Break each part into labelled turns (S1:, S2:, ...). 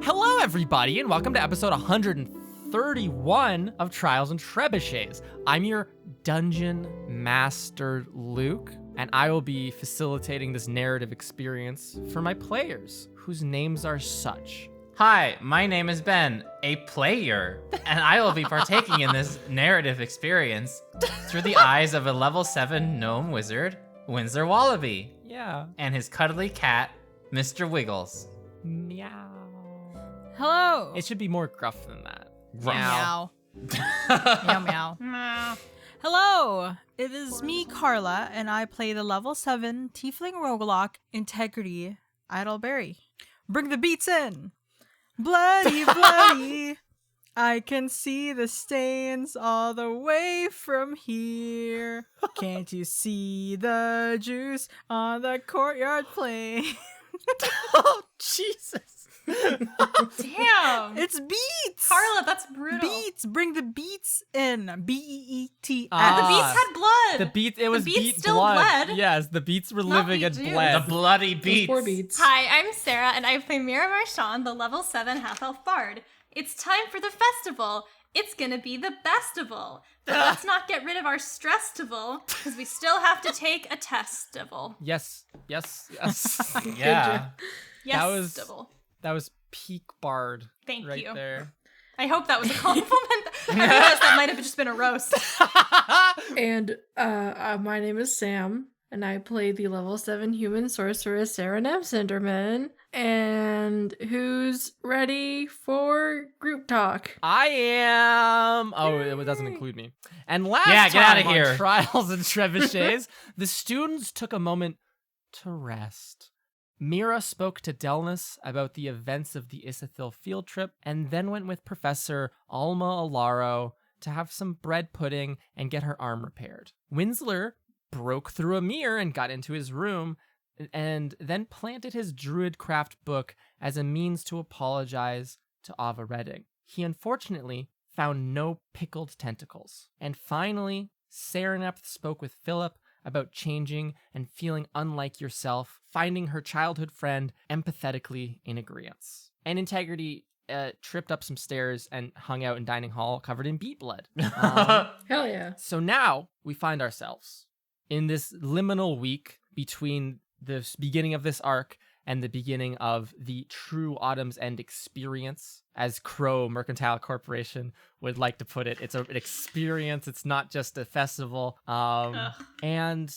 S1: Hello, everybody, and welcome to episode 131 of Trials and Trebuchets. I'm your Dungeon Master, Luke, and I will be facilitating this narrative experience for my players, whose names are such.
S2: Hi, my name is Ben, a player, and I will be partaking in this narrative experience through the eyes of a level 7 gnome wizard, Windsor Wallaby,
S1: Yeah.
S2: and his cuddly cat, Mr. Wiggles.
S1: Meow.
S3: Hello.
S1: It should be more gruff than that.
S3: Meow. Meow meow.
S2: Meow.
S3: Hello. It is me, Carla, and I play the level 7 Tiefling Roguelock Integrity Idleberry. Bring the beats in. Bloody, bloody. I can see the stains all the way from here. Can't you see the juice on the courtyard plain?
S1: Oh, Jesus.
S4: Damn.
S3: It's beats.
S4: Carla, that's brutal.
S3: Beats. Bring the beats in. B-E-E-T-S.
S1: Ah.
S4: The beats had blood.
S1: It was
S4: beats
S1: beat
S4: still
S1: blood.
S4: bled.
S1: Yes, the beats were
S4: Not
S1: living
S4: beat
S1: and
S4: juice.
S1: bled.
S2: The bloody beats.
S5: Four beats.
S4: Hi, I'm Sarah, and I play Mira Marchand, the level 7 half-elf bard. It's time for the festival. It's gonna be the bestival. But let's not get rid of our stress-tival, because we still have to take a testival.
S1: Yes.
S2: Yeah.
S4: Yes-tival.
S1: That was peak bard.
S4: Thank
S1: right
S4: you.
S1: there.
S4: I hope that was a compliment. I realized that might have just been a roast.
S5: And my name is Sam, and I play the level 7 human sorceress Sarah Cinderman. And who's ready for group talk?
S1: I am. Oh, it doesn't include me. And last
S2: Yeah, get
S1: time
S2: outta
S1: on
S2: here.
S1: Trials and Trebuchets, the students took a moment to rest. Mira spoke to Delnus about the events of the Isethil field trip, and then went with Professor Alma Alaro to have some bread pudding and get her arm repaired. Winsler broke through a mirror and got into his room, and then planted his druidcraft book as a means to apologize to Ava Redding. He unfortunately found no pickled tentacles. And finally, Serenepth spoke with Philip about changing and feeling unlike yourself, finding her childhood friend empathetically in agreement. And Integrity tripped up some stairs and hung out in dining hall covered in beet blood.
S5: Hell yeah.
S1: So now we find ourselves in this liminal week between the beginning of this arc and the beginning of the true Autumn's End experience, as Crow Mercantile Corporation would like to put it. It's an experience. It's not just a festival. And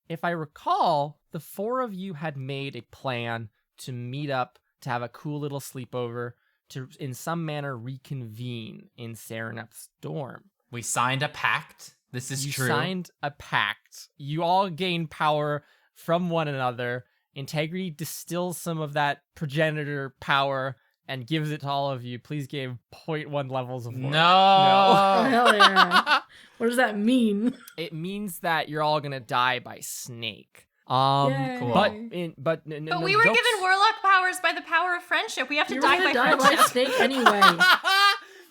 S1: if I recall, the four of you had made a plan to meet up, to have a cool little sleepover, to in some manner reconvene in Serenepth's dorm.
S2: We signed a pact. This is true.
S1: You signed a pact. You all gain power from one another. Integrity distills some of that progenitor power and gives it to all of you. Please gain 0.1 levels of work.
S2: No.
S5: Hell yeah. What does that mean?
S1: It means that you're all gonna die by snake.
S5: Yay.
S2: Cool.
S1: But
S4: But we were given warlock powers by the power of friendship. We have to
S5: You're
S4: die
S5: gonna
S4: by
S5: die by
S4: friendship.
S5: snake anyway.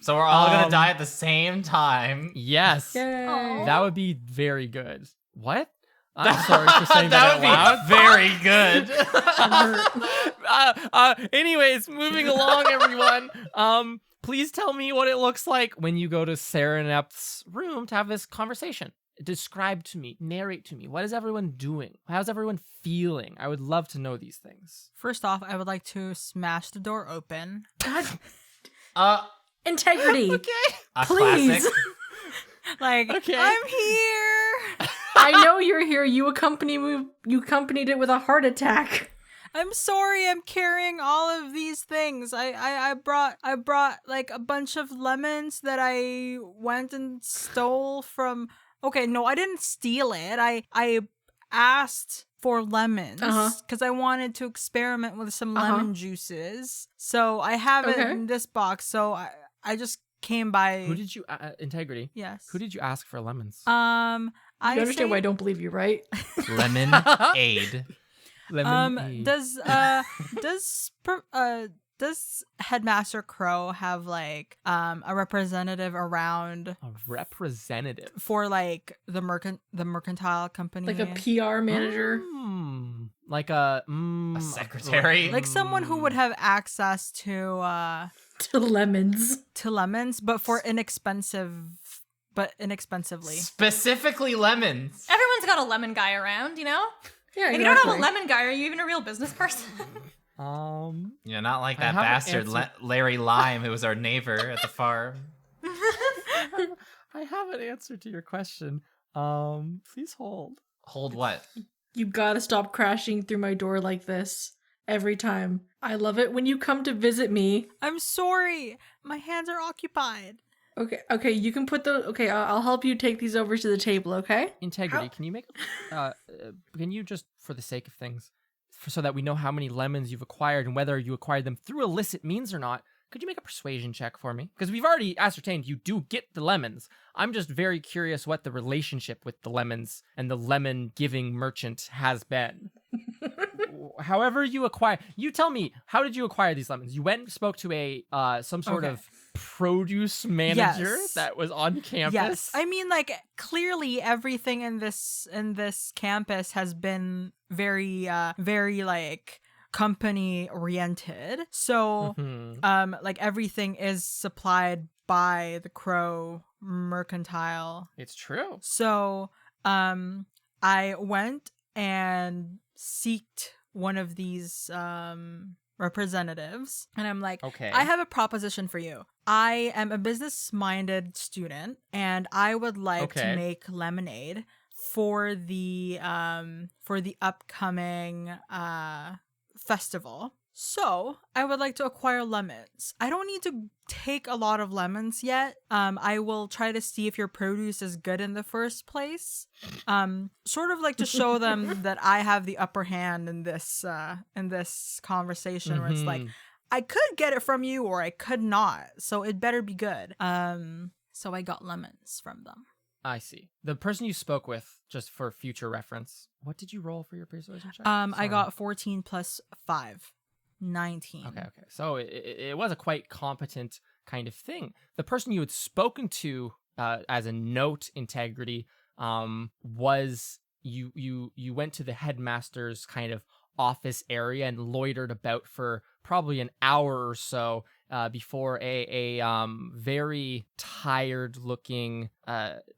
S2: So we're all gonna
S1: Um,
S2: die at the same time.
S1: Yes,
S5: Yay.
S4: Aw.
S1: that would be very good. What? I'm sorry for saying that,
S2: would
S1: out loud.
S2: be very good.
S1: Anyways, moving along, everyone. Please tell me what it looks like when you go to Serenepth's room to have this conversation. Describe to me, narrate to me. What is everyone doing? How's everyone feeling? I would love to know these things.
S3: First off, I would like to smash the door open.
S5: God.
S2: Uh,
S5: Integrity.
S2: a
S5: Please.
S2: classic.
S3: Like,
S1: Okay.
S3: I'm here.
S5: I know you're here. You accompanied it with a heart attack.
S3: I'm sorry. I'm carrying all of these things. I brought like a bunch of lemons that I went and stole from. Okay, no, I didn't steal it. I asked for lemons because I wanted to experiment with some lemon juices. So I have it in this box. So I just came by.
S1: Who did you, Integrity?
S3: Yes.
S1: Who did you ask for lemons?
S3: I
S5: You understand why I don't believe you, right?
S2: Lemon aid.
S1: Lemonade.
S3: Does Headmaster Crow have like a representative around
S1: A representative.
S3: for like the mercantile company?
S5: Like a PR manager.
S1: Like a
S2: secretary?
S3: Like someone who would have access to
S5: To lemons.
S3: lemons, but for inexpensively.
S2: Specifically lemons.
S4: Everyone's got a lemon guy around, you know?
S5: Yeah,
S4: If you don't have a lemon guy, are you even a real business person?
S2: Yeah, not like
S1: I
S2: that
S1: have an
S2: bastard
S1: answer.
S2: Larry Lime, who was our neighbor at the farm.
S1: I have an answer to your question. Please hold.
S2: Hold what?
S5: You gotta stop crashing through my door like this every time. I love it when you come to visit me.
S3: I'm sorry. My hands are occupied.
S5: Okay, you can put those. Okay, I'll help you take these over to the table. Okay.
S1: Integrity, can you make can you just, for the sake of things, so that we know how many lemons you've acquired and whether you acquired them through illicit means or not, could you make a persuasion check for me? Because we've already ascertained you do get the lemons. I'm just very curious what the relationship with the lemons and the lemon giving merchant has been. However you acquire, you tell me, how did you acquire these lemons? You went and spoke to a some sort
S3: Okay.
S1: of produce manager
S3: Yes.
S1: that was on campus.
S3: Yes. I mean, like, clearly everything in this campus has been very like company oriented. So
S1: Mhm.
S3: like everything is supplied by the Crow Mercantile.
S1: It's true.
S3: So I went and seeked one of these representatives, and I'm like,
S1: Okay.
S3: I have a proposition for you. I am a business-minded student, and I would like to
S1: Okay.
S3: make lemonade for the upcoming festival. So I would like to acquire lemons. I don't need to take a lot of lemons yet. I will try to see if your produce is good in the first place. Sort of like to show them that I have the upper hand in this conversation, where it's like,
S1: Mhm.
S3: I could get it from you or I could not, so it better be good. So I got lemons from them.
S1: I see. The person you spoke with, just for future reference, what did you roll for your persuasion check?
S3: I
S1: Sorry.
S3: got 14 plus 5. 19.
S1: Okay. So it was a quite competent kind of thing. The person you had spoken to as a note integrity was you went to the headmaster's kind of office area and loitered about for probably an hour or so before a very tired looking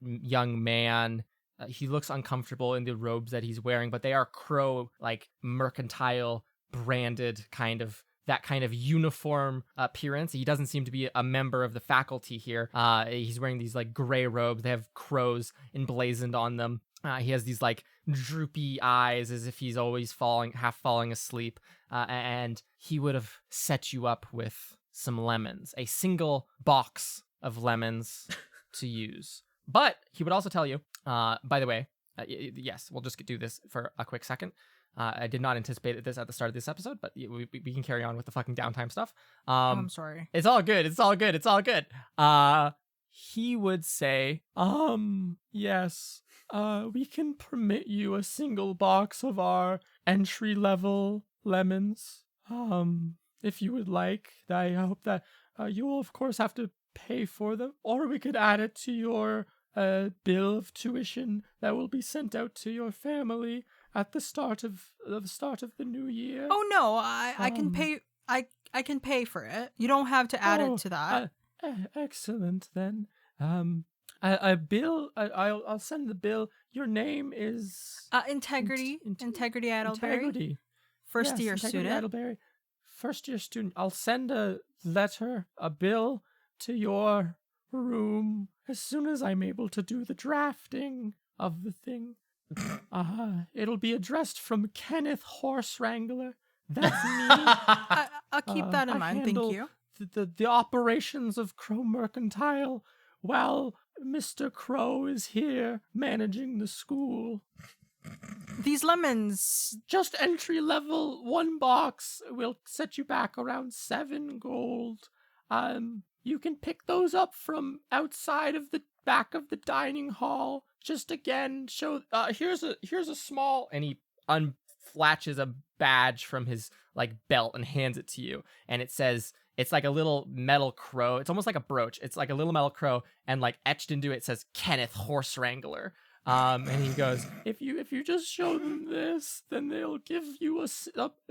S1: young man. He looks uncomfortable in the robes that he's wearing, but they are Crow like mercantile branded kind of uniform appearance. He doesn't seem to be a member of the faculty here. He's wearing these like gray robes. They have crows emblazoned on them. He has these like droopy eyes as if he's always half falling asleep. And he would have set you up with some lemons, a single box of lemons to use. But he would also tell you, by the way, yes, we'll just do this for a quick second. I did not anticipate this at the start of this episode, but we can carry on with the fucking downtime stuff.
S3: I'm sorry.
S1: It's all good. He would say, yes, we can permit you a single box of our entry-level lemons, if you would like. I hope that you will, of course, have to pay for them, or we could add it to your bill of tuition that will be sent out to your family at the start of the new year.
S3: Oh no, I can pay. I can pay for it. You don't have to add it to that.
S1: Excellent then. A bill. I'll send the bill. Your name is
S3: Integrity. Integrity Idleberry.
S1: Integrity.
S3: First
S1: Yes,
S3: year
S1: Integrity
S3: student.
S1: Idleberry. First year student. I'll send a letter, a bill to your room as soon as I'm able to do the drafting of the thing. It'll be addressed from Kenneth Horse Wrangler. That's me.
S3: I'll keep that in
S1: I
S3: mind.
S1: handle
S3: Thank you.
S1: the operations of Crow Mercantile while Mr. Crow is here managing the school.
S3: These lemons.
S1: Just entry level, one box will set you back around 7 gold. You can pick those up from outside of the back of the dining hall. Just again, show. Here's a small, and he unflatches a badge from his like belt and hands it to you, and it says. It's like a little metal crow. It's almost like a brooch. It's like a little metal crow, and like etched into it says Kenneth Horse Wrangler. And he goes, if you just show them this, then they'll give you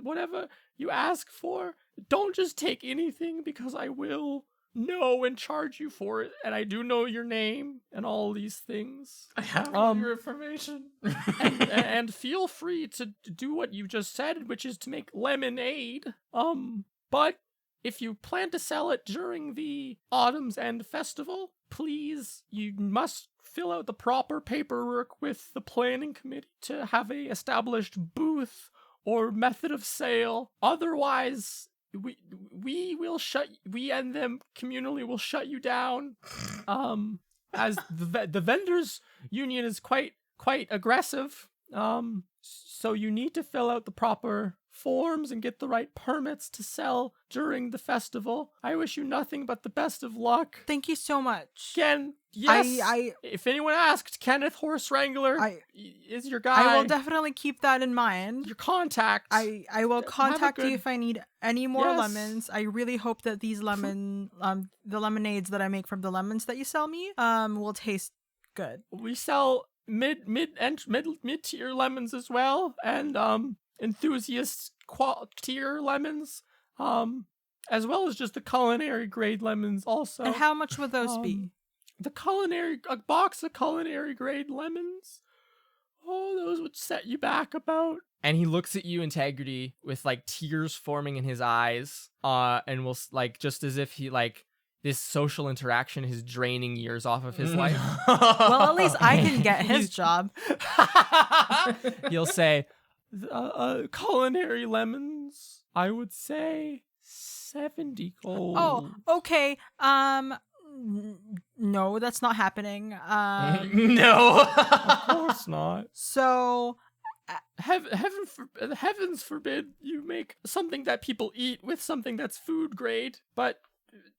S1: whatever you ask for. Don't just take anything, because I will know and charge you for it, and I do know your name and all these things.
S2: I have all your information.
S1: and feel free to do what you just said, which is to make lemonade. But if you plan to sell it during the Autumn's End Festival, please, you must fill out the proper paperwork with the planning committee to have a established booth or method of sale. Otherwise, we and them communally will shut you down. As the vendors union is quite aggressive. So you need to fill out the proper forms and get the right permits to sell during the festival. I wish you nothing but the best of luck.
S3: Thank you so much.
S1: Ken, yes.
S3: I
S1: if anyone asked, Kenneth Horse Wrangler is your guy.
S3: I will definitely keep that in mind.
S1: Your contact.
S3: I will contact you if I need any more lemons. I really hope that these the lemonades that I make from the lemons that you sell me will taste good.
S1: We sell mid-tier lemons as well, and enthusiast tier lemons, as well as just the culinary grade lemons also.
S3: And how much would those be?
S1: A box of culinary grade lemons, those would set you back about. And he looks at you, Integrity, with like tears forming in his eyes, and will like, just as if he like, this social interaction is draining years off of his life.
S3: Well, at least I can get his job.
S1: He'll say, culinary lemons, I would say 70 gold.
S3: Oh, okay. No, that's not happening.
S2: No.
S1: Of course not.
S3: So,
S1: heavens forbid you make something that people eat with something that's food grade. But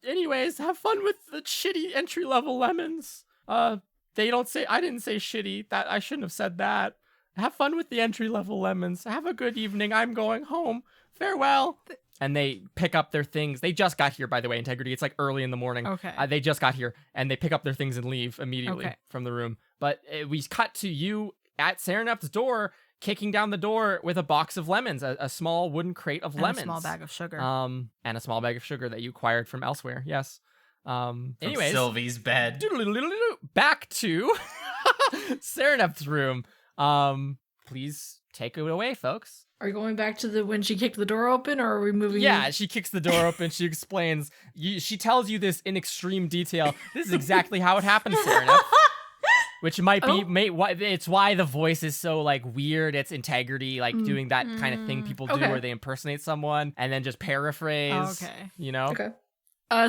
S1: anyways, have fun with the shitty entry-level lemons. They don't say, I didn't say shitty. That I shouldn't have said that. Have fun with the entry-level lemons. Have a good evening. I'm going home. Farewell. And they pick up their things. They just got here, by the way, Integrity. It's like early in the morning.
S3: Okay.
S1: They just got here, and they pick up their things and leave immediately from the room. But we cut to you at Serenep's door, kicking down the door with a box of lemons, a small wooden crate of lemons.
S3: And a small bag of sugar.
S1: And a small bag of sugar that you acquired from elsewhere. Yes. Anyways,
S2: Sylvie's bed.
S1: Back to Serenep's room. Please take it away, folks.
S5: Are you going back to when she kicked the door open, or are we moving?
S1: Yeah, she kicks the door open. She explains. She tells you this in extreme detail. This is exactly how it happened, Serenep. Which might be, it's why the voice is so like weird. It's Integrity, like doing that kind of thing people do where they impersonate someone and then just paraphrase.
S3: Okay.
S1: You know.
S5: Okay.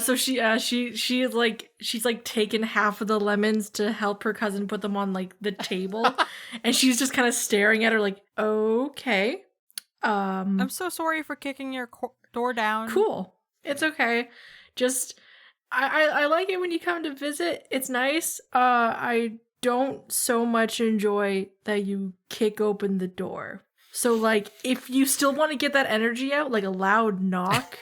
S5: So she's like taken half of the lemons to help her cousin put them on like the table, and she's just kind of staring at her like, okay.
S3: I'm so sorry for kicking your door down.
S5: Cool. It's okay. Just I like it when you come to visit. It's nice. I don't so much enjoy that you kick open the door. So like if you still want to get that energy out, like a loud knock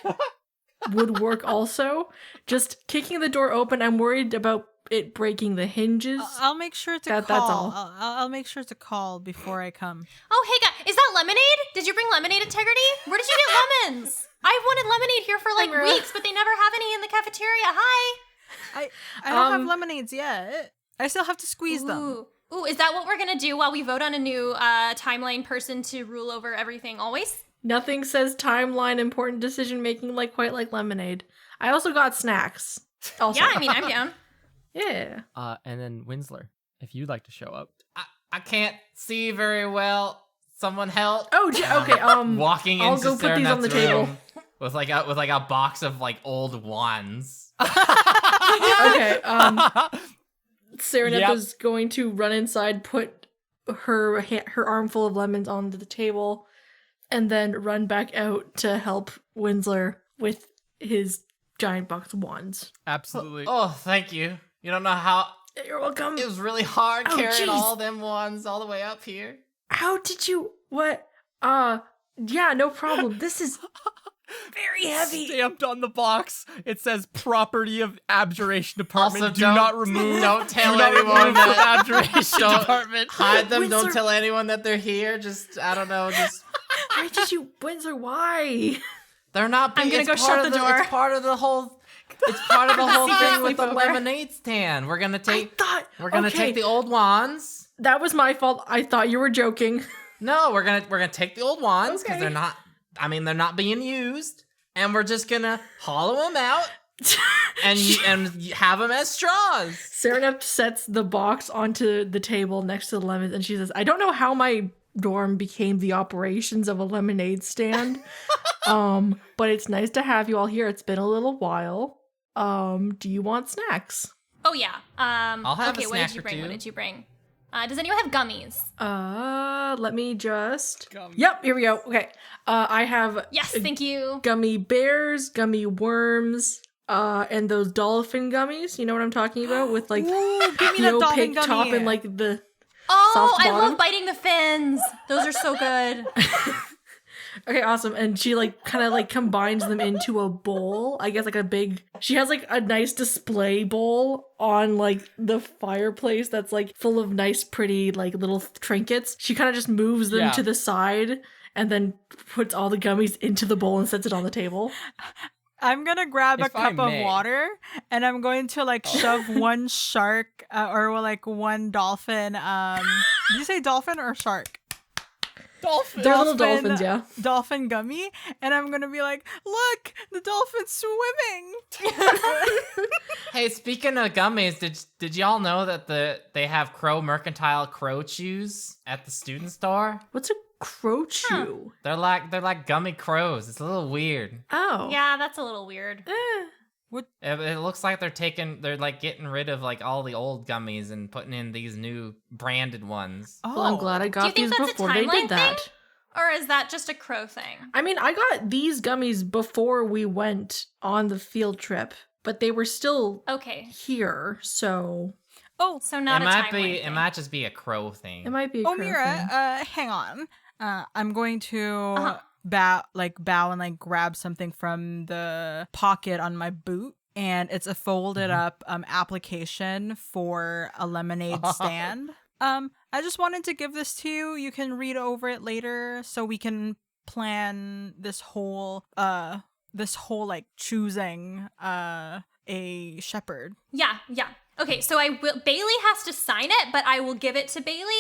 S5: would work also. Just kicking the door open, I'm worried about it breaking the hinges.
S3: I'll make sure to call.
S5: That's all.
S3: I'll make sure to call before I come.
S4: Oh, hey, guys, is that lemonade? Did you bring lemonade, Integrity? Where did you get lemons? I've wanted lemonade here for like weeks, but they never have any in the cafeteria. Hi.
S3: I don't have lemonades yet. I still have to squeeze them.
S4: Ooh, is that what we're gonna do while we vote on a new timeline person to rule over everything always?
S5: Nothing says timeline important decision making quite like lemonade. I also got snacks. Also.
S4: Yeah, I mean, I'm down.
S5: Yeah.
S1: And then Winsler, if you'd like to show up.
S2: I can't see very well. Someone help.
S5: Oh, okay.
S2: Walking
S5: I'll
S2: into
S5: go put these on the
S2: Serenep's
S5: table.
S2: room with like a box of like old wands.
S5: Okay. Serenep is going to run inside, put her armful of lemons onto the table, and then run back out to help Winsler with his giant box of wands.
S1: Absolutely.
S2: Oh, thank you. You don't know how.
S5: You're welcome.
S2: It was really hard
S5: Oh,
S2: carrying
S5: jeez.
S2: all them wands all the way up here.
S5: How did you? What? Yeah, no problem. This is. very heavy.
S1: Stamped on the box, it says "Property of Abjuration Department.
S2: Also,
S1: do not remove.
S2: Don't tell
S1: do not
S2: anyone
S1: remove from
S2: that.
S1: Abjuration
S2: Don't
S1: Department.
S2: hide them. Don't
S5: Windsor-
S2: tell anyone that they're here. Just I don't know. Just
S5: Why did you, Windsor? Why?
S2: they're not.
S4: I'm gonna
S2: it's
S4: go
S2: part
S4: shut
S2: of
S4: the door.
S2: It's part of the whole. It's part of the whole
S4: Secret
S2: thing with the
S4: sleepover.
S2: lemonade stand. We're gonna take. We're gonna
S5: okay,
S2: take the old wands.
S5: That was my fault. I thought you were joking.
S2: No, we're gonna take the old wands because
S5: Okay.
S2: they're not. I mean, they're not being used, and we're just gonna hollow them out and have them as straws.
S5: Serenep sets the box onto the table next to the lemons, and she says, "I don't know how my dorm became the operations of a lemonade stand, but it's nice to have you all here. It's been a little while. Do you want snacks?"
S4: Oh yeah.
S2: I'll have
S4: okay,
S2: a
S4: what
S2: snack
S4: did you
S2: or
S4: bring?
S2: two.
S4: What did you bring? Does anyone have gummies?
S5: Let me just.
S1: Gum.
S5: Yep, here we go. Okay, I have
S4: Yes, thank you.
S5: gummy bears, gummy worms, and those dolphin gummies. You know what I'm talking about? With like
S3: Ooh, give me that dolphin
S5: opaque top
S3: gummy.
S5: and like the.
S4: Oh,
S5: Soft
S4: I
S5: bottom?
S4: love biting the fins. Those are so good.
S5: Okay, awesome. And she like kind of like combines them into a bowl. I guess like a big. She has like a nice display bowl on like the fireplace that's like full of nice, pretty like little trinkets. She kind of just moves them
S1: Yeah.
S5: to the side and then puts all the gummies into the bowl and sets it on the table.
S3: I'm gonna grab a
S1: If I
S3: cup of
S1: may.
S3: water and I'm going to like shove one shark or like one dolphin. Did you say dolphin or shark?
S1: Dolphin.
S5: They're little dolphins, yeah.
S3: Dolphin gummy, and I'm gonna be like, look, the dolphin's swimming.
S2: Hey, speaking of gummies, did y'all know that they have Crow Mercantile Crow Chews at the student store?
S5: What's a crow chew?
S2: They're like gummy crows. It's a little weird.
S5: Oh.
S4: Yeah, that's a little weird.
S2: It looks like they're like getting rid of like all the old gummies and putting in these new branded ones.
S5: Well, I'm glad I
S4: Do you
S5: got
S4: think
S5: these
S4: that's a
S5: before they
S4: timeline
S5: did that.
S4: thing? Or is that just a crow thing?
S5: I mean, I got these gummies before we went on the field trip, but they were still
S4: Okay.
S5: here, so
S3: Oh,
S4: So not
S2: it
S4: a
S2: might
S4: timeline
S2: be.
S4: thing.
S2: It might just be a crow thing.
S5: it might be a
S3: oh,
S5: crow
S3: Mira,
S5: thing.
S3: hang on. I'm going to
S4: Uh-huh.
S3: bow and like grab something from the pocket on my boot, and it's a folded up application for a lemonade stand. I just wanted to give this to you. You can read over it later, so we can plan this whole like choosing a shepherd.
S4: Yeah. Okay, so Bailey has to sign it, but I will give it to Bailey,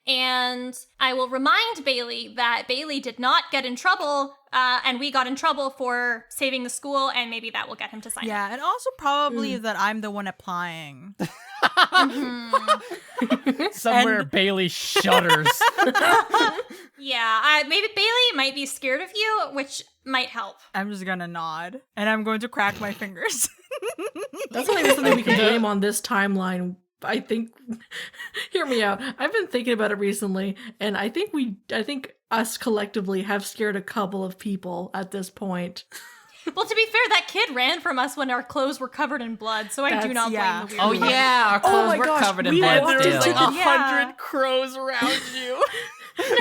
S4: and I will remind Bailey that Bailey did not get in trouble, and we got in trouble for saving the school, and maybe that will get him to sign
S3: Yeah, and also probably that I'm the one applying.
S4: it. Mhm.
S1: Somewhere Bailey shudders.
S4: Yeah, maybe Bailey might be scared of you, which might help.
S3: I'm just gonna nod, and I'm going to crack my fingers.
S5: That's not even something we can blame on this timeline. I think, hear me out. I've been thinking about it recently, and I think us collectively have scared a couple of people at this point.
S4: Well, to be fair, that kid ran from us when our clothes were covered in blood, so I do
S5: That's-
S4: not blame
S3: yeah.
S4: the weird
S2: Oh
S4: one.
S2: yeah, our
S5: Oh
S2: clothes
S5: my
S2: were
S5: gosh,
S2: covered in
S5: we
S2: blood
S5: walked
S2: still.
S5: into the-
S2: Oh,
S1: 100 crows around you.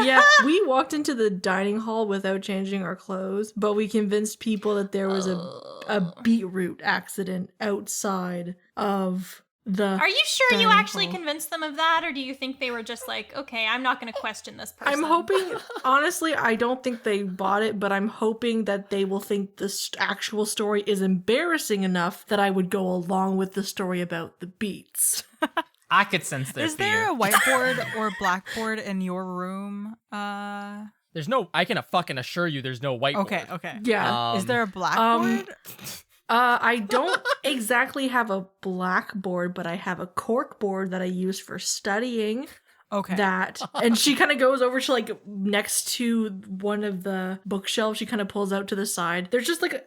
S5: Yeah, we walked into the dining hall without changing our clothes, but we convinced people that there was a beetroot accident outside of the.
S4: Are you sure you
S5: dining
S4: actually
S5: hall.
S4: convinced them of that, or do you think they were just like, okay, I'm not going to question this person?
S5: I'm hoping, honestly, I don't think they bought it, but I'm hoping that they will think the actual story is embarrassing enough that I would go along with the story about the beets.
S2: I could sense their
S3: Is
S2: fear.
S3: there a whiteboard or blackboard in your room?
S1: There's no. I can fucking assure you, there's no whiteboard.
S3: Okay.
S5: Yeah.
S3: Is there a blackboard?
S5: I don't exactly have a blackboard, but I have a cork board that I use for studying.
S3: Okay.
S5: That, and she kind of goes over to like next to one of the bookshelves. She kind of pulls out to the side. There's just like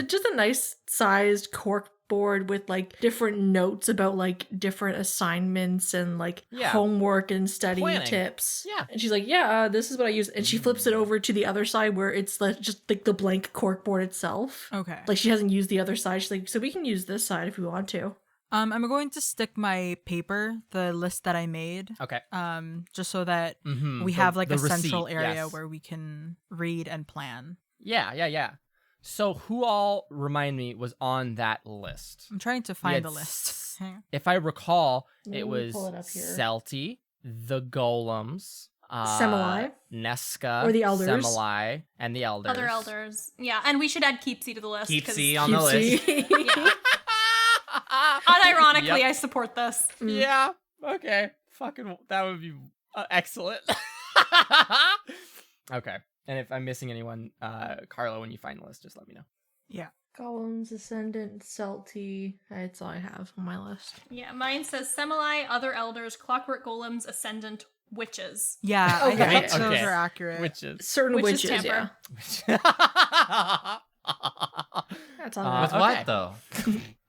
S5: just a nice sized cork board with like different notes about like different assignments and like
S1: Yeah.
S5: homework and study
S1: Planning.
S5: tips.
S1: Yeah.
S5: And she's like, yeah, this is what I use. And she flips it over to the other side where it's like just like the blank cork board itself.
S3: Okay.
S5: Like she hasn't used the other side. She's like, so we can use this side if we want to.
S3: I'm going to stick my paper, the list that I made,
S1: Okay.
S3: just so that
S1: Mhm,
S3: we
S1: the-
S3: have like
S1: the
S3: a central
S1: receipt,
S3: area
S1: yes.
S3: where we can read and plan.
S1: Yeah. So who all, remind me, was on that list?
S3: I'm trying to
S1: We
S3: find
S1: had
S3: the list. Hang on.
S1: If I recall,
S5: Let
S1: it
S5: me
S1: was
S5: pull it up here.
S1: Celti, the Golems,
S5: Semilai.
S1: Nesca,
S5: Or the Elders.
S1: Semilai, and the Elders.
S4: Other elders. Yeah, and we should add Keepsy to the list.
S2: Keepsy
S4: 'cause
S2: on the list.
S5: Keepsy.
S4: unironically,
S1: Yep.
S4: I support this.
S1: Yeah. Okay. Fucking, that would be excellent. Okay. And if I'm missing anyone, Carlo, when you find the list, just let me know.
S3: Yeah.
S5: Golems, Ascendant, Celti. That's all I have on my list.
S4: Yeah, mine says Semilai, other elders, clockwork golems, ascendant, witches.
S3: Yeah, I
S5: Okay.
S3: think those
S1: Okay.
S3: are accurate.
S1: Which is.
S5: Certain
S4: Witches
S5: witches, yeah.
S4: tamper.
S5: That's all.
S1: Uh,
S2: With
S1: okay.
S2: what though?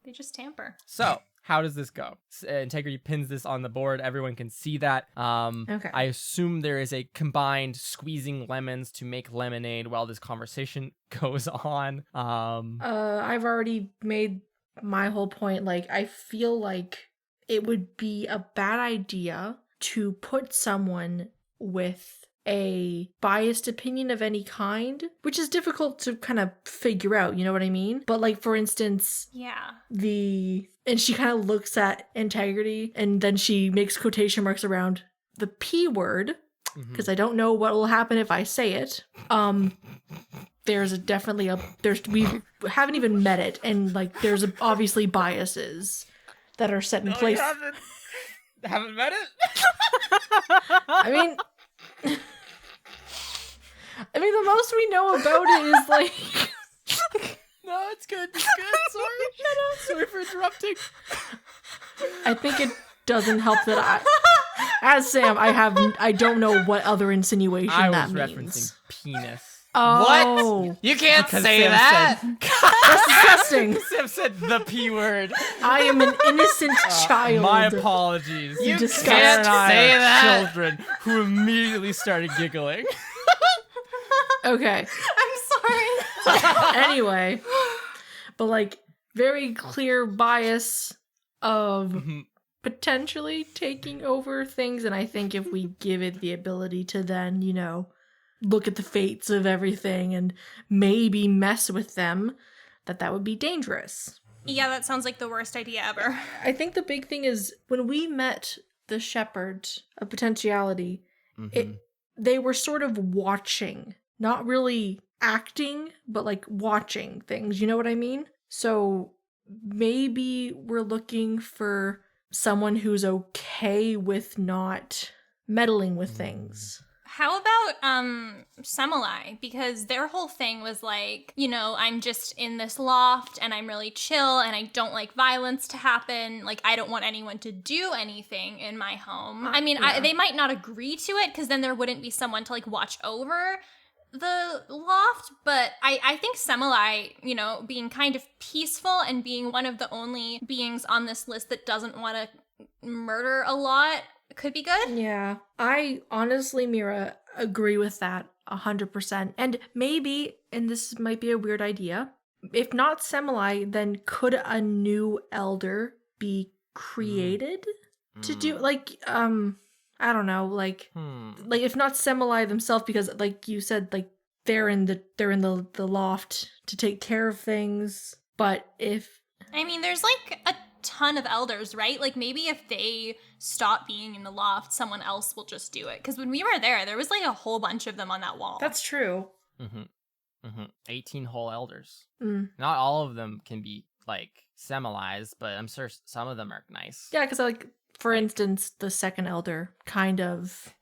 S4: They just tamper.
S1: So, how does this go? Integrity pins this on the board. Everyone can see that.
S5: Okay.
S1: I assume there is a combined squeezing lemons to make lemonade while this conversation goes on.
S5: I've already made my whole point. Like, I feel like it would be a bad idea to put someone with a biased opinion of any kind, which is difficult to kind of figure out, you know what I mean? But like, for instance,
S4: Yeah.
S5: and she kind of looks at Integrity and then she makes quotation marks around the P word, because I don't know what will happen if I say it. There's we haven't even met it, and like there's obviously biases that are set in place.
S1: Haven't met it?
S5: I mean, the most we know about it is like.
S1: No, it's good. It's good. Sorry. Sorry for interrupting.
S5: I think it doesn't help that as Sam, I don't know what other insinuation
S1: I
S5: that
S1: was
S5: means.
S1: referencing penis.
S5: Oh,
S2: What? You can't
S1: Because
S2: say
S1: Sam
S2: that.
S5: that's disgusting.
S1: Sam said the P word.
S5: I am an innocent child.
S1: My apologies.
S5: You
S1: Sarah
S5: can't
S1: and I
S2: say
S1: are
S2: that.
S1: children who immediately started giggling.
S5: Okay.
S4: I'm sorry.
S5: Anyway, but like very clear bias of potentially taking over things, and I think if we give it the ability to then, look at the fates of everything and maybe mess with them, that would be dangerous.
S4: Yeah, that sounds like the worst idea ever.
S5: I think the big thing is when we met the shepherd of potentiality, they were sort of watching, not really acting, but like watching things. You know what I mean? So maybe we're looking for someone who's okay with not meddling with things.
S4: How about Semilai? Because their whole thing was like, I'm just in this loft and I'm really chill and I don't like violence to happen. Like, I don't want anyone to do anything in my home. I mean,
S5: yeah.
S4: they might not agree to it because then there wouldn't be someone to like watch over the loft, but I think Semilai, being kind of peaceful and being one of the only beings on this list that doesn't want to murder a lot could be good.
S5: Yeah. I honestly, Mira, agree with that 100%. And maybe, and this might be a weird idea, if not Semilai, then could a new elder be created to do, like, I don't know, like if not Semilai themselves, because like you said, like they're in the loft to take care of things. But if
S4: I mean, there's like a ton of elders, right? Like maybe if they stop being in the loft, someone else will just do it. Because when we were there was like a whole bunch of them on that wall.
S5: that's true.
S1: 18 whole elders.
S5: Mm.
S1: Not all of them can be like Semilais, but I'm sure some of them are nice.
S5: Yeah, because like for instance, the second elder kind of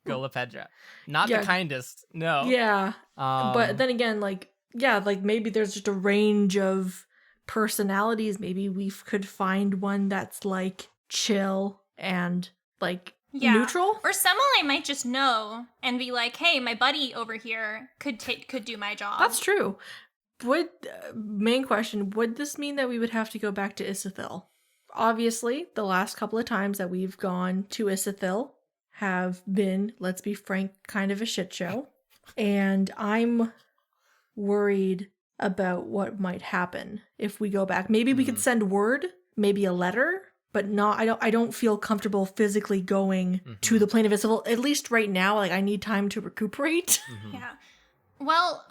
S1: Golapedra. Not
S5: Yeah.
S1: the kindest. No.
S5: yeah. But then again, like like maybe there's just a range of personalities. Maybe we could find one that's like chill and like neutral.
S4: Or Semilai might just know and be like, hey, my buddy over here could do my job.
S5: That's true. Main question, would this mean that we would have to go back to Isithil? Obviously, the last couple of times that we've gone to Isithil have been, let's be frank, kind of a shit show. And I'm worried about what might happen if we go back. Maybe we could send word, maybe a letter, but not. I don't feel comfortable physically going to the plane of Isithil. At least right now, like I need time to recuperate.
S4: Yeah. Well,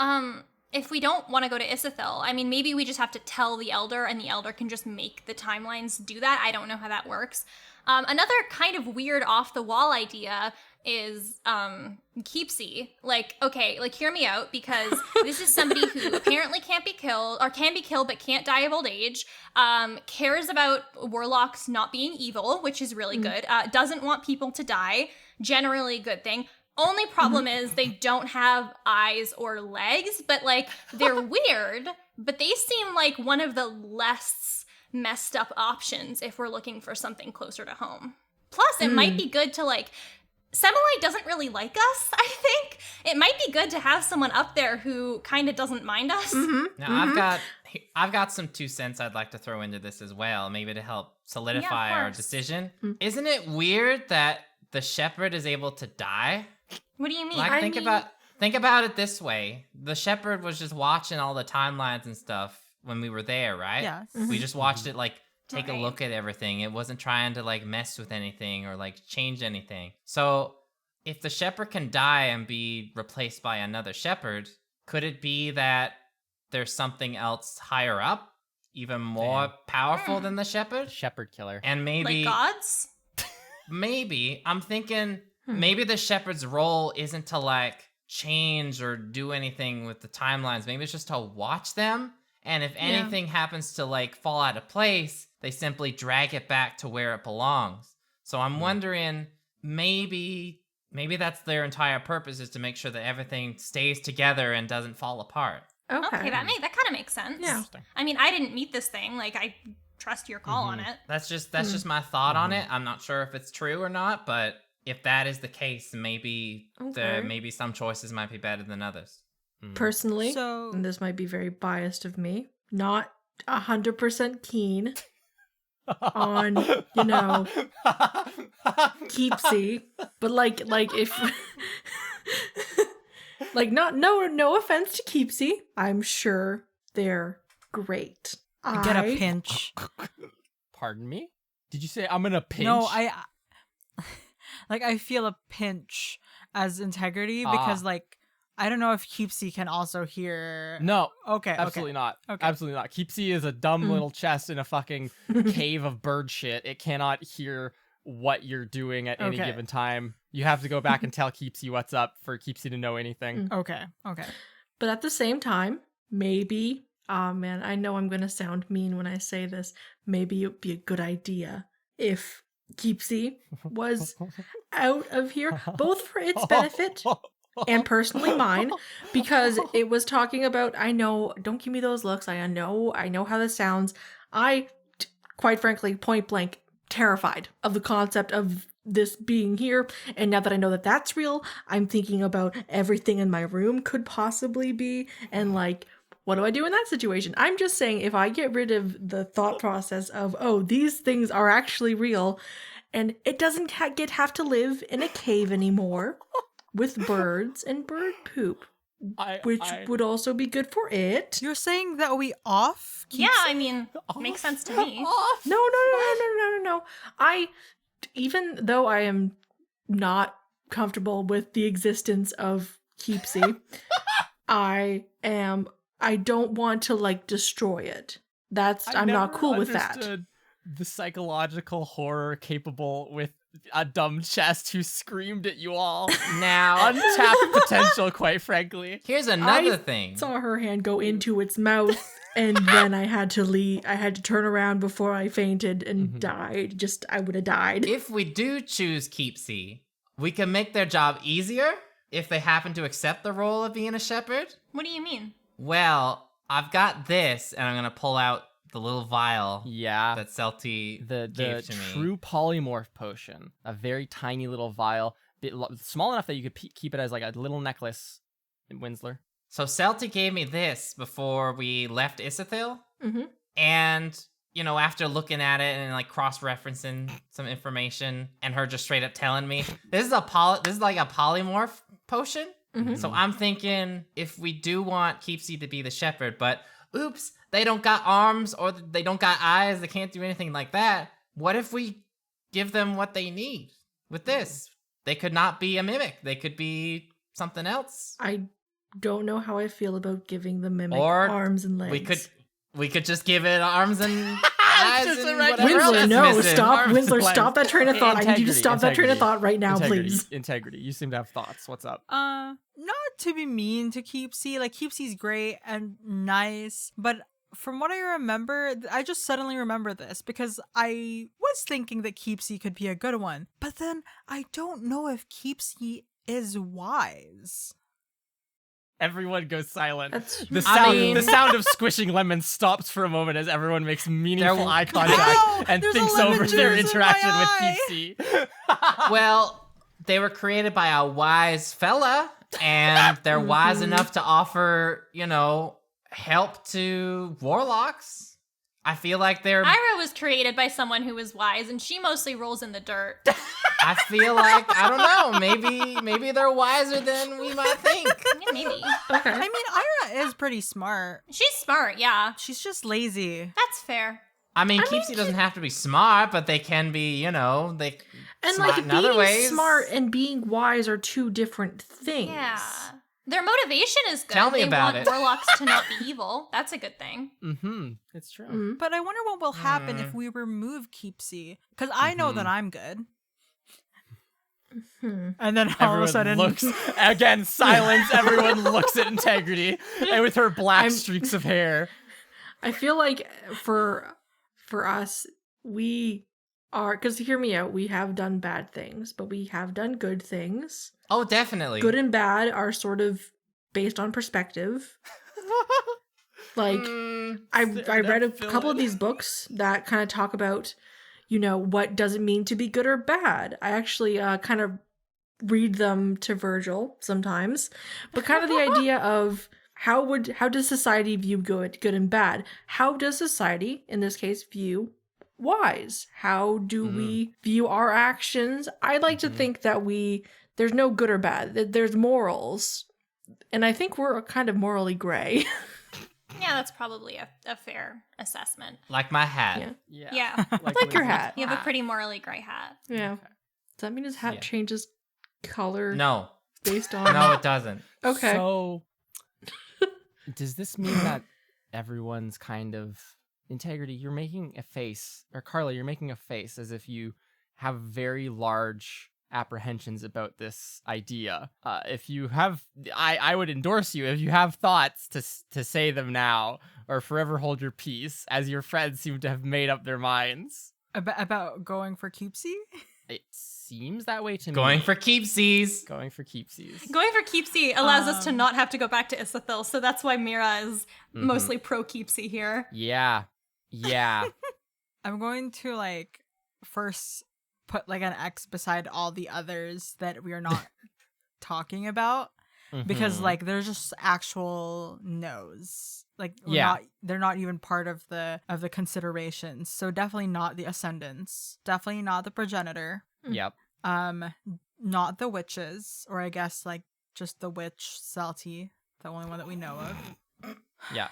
S4: if we don't want to go to Isithil, I mean, maybe we just have to tell the Elder and the Elder can just make the timelines do that. I don't know how that works. Another kind of weird off the wall idea is Keepsy. Like, okay, like hear me out, because this is somebody who apparently can't be killed, or can be killed but can't die of old age, cares about warlocks not being evil, which is really good, doesn't want people to die, generally a good thing. Only problem is they don't have eyes or legs, but like they're weird, but they seem like one of the less messed up options if we're looking for something closer to home. Plus, it might be good to like, Semolite doesn't really like us, I think. It might be good to have someone up there who kind of doesn't mind us.
S2: Now, I've got some 2 cents I'd like to throw into this as well, maybe to help solidify our
S4: course.
S2: decision. Isn't it weird that the shepherd is able to die?
S4: What do you mean?
S2: Like, think about it this way. The shepherd was just watching all the timelines and stuff when we were there, right?
S3: Yes.
S2: We just watched it, like, take a
S4: Right.
S2: look at everything. It wasn't trying to, like, mess with anything or, like, change anything. So, if the shepherd can die and be replaced by another shepherd, could it be that there's something else higher up, even more powerful than the shepherd?
S1: Shepherd killer.
S2: And maybe...
S4: Like gods?
S2: Maybe. I'm thinking maybe the shepherd's role isn't to, like, change or do anything with the timelines. Maybe it's just to watch them. And if anything happens to, like, fall out of place, they simply drag it back to where it belongs. So I'm wondering, maybe that's their entire purpose, is to make sure that everything stays together and doesn't fall apart.
S4: Okay, that kind of makes sense.
S5: Yeah.
S4: I mean, I didn't meet this thing. Like, I trust your call on it.
S2: That's just my thought on it. I'm not sure if it's true or not, but if that is the case, maybe maybe some choices might be better than others.
S5: Personally,
S3: So-
S5: and this might be very biased of me, not 100% keen on, you know, Keepsy, but like if like no offense to Keepsy, I'm sure they're great.
S3: I get a pinch.
S1: Pardon me? Did you say I'm gonna pinch?
S3: No, I feel a pinch as integrity because like I don't know if Keepsy can also hear.
S1: No.
S3: Okay.
S1: Absolutely not.
S3: Okay.
S1: Absolutely not. Keepsy is a dumb little chest in a fucking cave of bird shit. It cannot hear what you're doing at any
S3: Okay.
S1: given time. You have to go back and tell Keepsy what's up for Keepsy to know anything.
S3: Okay. Okay.
S5: But at the same time, maybe, man, I know I'm gonna sound mean when I say this. Maybe it'd be a good idea if Keepsy was out of here, both for its benefit and personally mine, because it was talking about, I know, don't give me those looks, I know how this sounds. Quite frankly, point blank, terrified of the concept of this being here, and now that I know that that's real, I'm thinking about everything in my room could possibly be, and like, what do I do in that situation? I'm just saying, if I get rid of the thought process of, oh, these things are actually real, and it doesn't have to live in a cave anymore with birds and bird poop, which would also be good for it.
S3: You're saying that we off? Keepsy?
S4: Yeah, I mean, makes sense to me.
S5: No. Even though I am not comfortable with the existence of Keepsy, I don't want to like destroy it. I'm not cool with that.
S1: understood the psychological horror capable with a dumb chest who screamed at you all.
S2: Now,
S1: Untapped potential, quite frankly.
S2: here's another
S5: I
S2: thing.
S5: Saw her hand go into its mouth, and then I had to leave. I had to turn around before I fainted and died. I would have died.
S2: If we do choose Keepsy, we can make their job easier if they happen to accept the role of being a shepherd.
S4: What do you mean?
S2: Well, I've got this, and I'm gonna pull out the little vial
S1: Yeah.
S2: that Celti
S1: The
S2: gave to me.
S1: true polymorph potion. A very tiny little vial. Small enough that you could keep it as like a little necklace, Winsler.
S2: So Celti gave me this before we left Isithil,
S5: Mm-hmm.
S2: and you know, after looking at it and like cross-referencing some information, and her just straight up telling me this is like a polymorph potion.
S5: Mm-hmm.
S2: So I'm thinking, if we do want Keepsy to be the shepherd, but oops, they don't got arms or they don't got eyes, they can't do anything like that. What if we give them what they need with this? They could not be a mimic. They could be something else.
S5: I don't know how I feel about giving the mimic
S2: Or
S5: arms and legs.
S2: we could just give it arms and eyes
S1: just
S2: and
S1: a regular-
S2: whatever else
S5: Winslow,
S2: it's
S5: no,
S2: missing.
S5: stop.
S1: Arms
S5: Winslow,
S1: and legs.
S5: stop that train of thought. I need you to stop that train of thought right now, please.
S1: Integrity. You seem to have thoughts. What's up?
S3: Not to be mean to Keepsy. Like, Keepsy's great and nice, but from what I remember, I just suddenly remember this because I was thinking that Keepsy could be a good one, but then I don't know if Keepsy is wise.
S1: Everyone goes silent.
S5: That's
S1: The
S2: I
S1: sound,
S2: mean-
S1: the sound of squishing lemons stops for a moment as everyone makes meaningful
S2: There-
S1: eye contact
S3: Ow,
S1: and
S3: there's a
S1: thinks
S3: lemon
S1: over their
S3: juice in
S1: interaction
S3: my
S1: with
S3: eye.
S1: Keepsy.
S2: Well, they were created by a wise fella, and they're wise enough to offer, help to warlocks. I feel like they're.
S4: Ira was created by someone who was wise, and she mostly rolls in the dirt.
S2: I feel like I don't know. Maybe they're wiser than we might think.
S4: Yeah, maybe.
S5: okay.
S3: I mean, Ira is pretty smart.
S4: She's smart, yeah.
S3: She's just lazy.
S4: That's fair.
S2: I mean, Keepsy doesn't have to be smart, but they can be. They
S5: And
S2: smart
S5: like
S2: in other
S5: being
S2: ways.
S5: smart and being wise are two different things.
S4: Yeah. Their motivation is good.
S2: Tell me
S4: they
S2: about
S4: want
S2: it.
S4: warlocks to not be evil. That's a good thing.
S1: Mm-hmm. It's true.
S5: Mhm.
S3: But I wonder what will happen if we remove Keepsy. Because I know that I'm good.
S5: Hmm.
S3: And then all
S1: Everyone
S3: of a sudden...
S1: looks again. Silence. Everyone looks at Integrity, and with her black
S5: I'm-
S1: streaks of hair.
S5: I feel like for us, we are, because hear me out, we have done bad things, but we have done good things.
S2: Oh, definitely.
S5: Good and bad are sort of based on perspective. Like, I read a couple of these books that kind of talk about, what does it mean to be good or bad. I actually kind of read them to Virgil sometimes, but kind of the idea of how does society view good and bad? How does society, in this case, view wise? How do we view our actions? I like to think that there's no good or bad. There's morals. And I think we're kind of morally gray.
S4: Yeah, that's probably a fair assessment.
S2: Like my hat.
S5: Yeah.
S4: Yeah.
S5: Like your hat.
S4: You have a pretty morally gray hat.
S5: Yeah. Does that mean his hat
S2: Yeah.
S5: changes color
S2: No,
S5: based on...
S2: no, it doesn't.
S5: Okay.
S1: So, does this mean that everyone's kind of Integrity? You're making a face, or Carla, you're making a face as if you have very large apprehensions about this idea. If you have, I would endorse you if you have thoughts to say them now, or forever hold your peace, as your friends seem to have made up their minds.
S3: About going for Keepsy?
S1: It seems that way to me.
S2: Going for keepsies.
S1: Going for keepsies.
S4: Going for Keepsy allows us to not have to go back to Isithil, so that's why Mira is
S1: Mhm.
S4: mostly pro Keepsy here.
S1: Yeah.
S3: I'm going to, first put, an X beside all the others that we are not talking about. Because,
S1: Mhm.
S3: there's just actual no's.
S1: Yeah.
S3: They're not even part of the considerations. So definitely not the Ascendants. Definitely not the Progenitor.
S1: Yep.
S3: Not the Witches. Or I guess, just the Witch Salty. The only one that we know of.
S1: Yeah.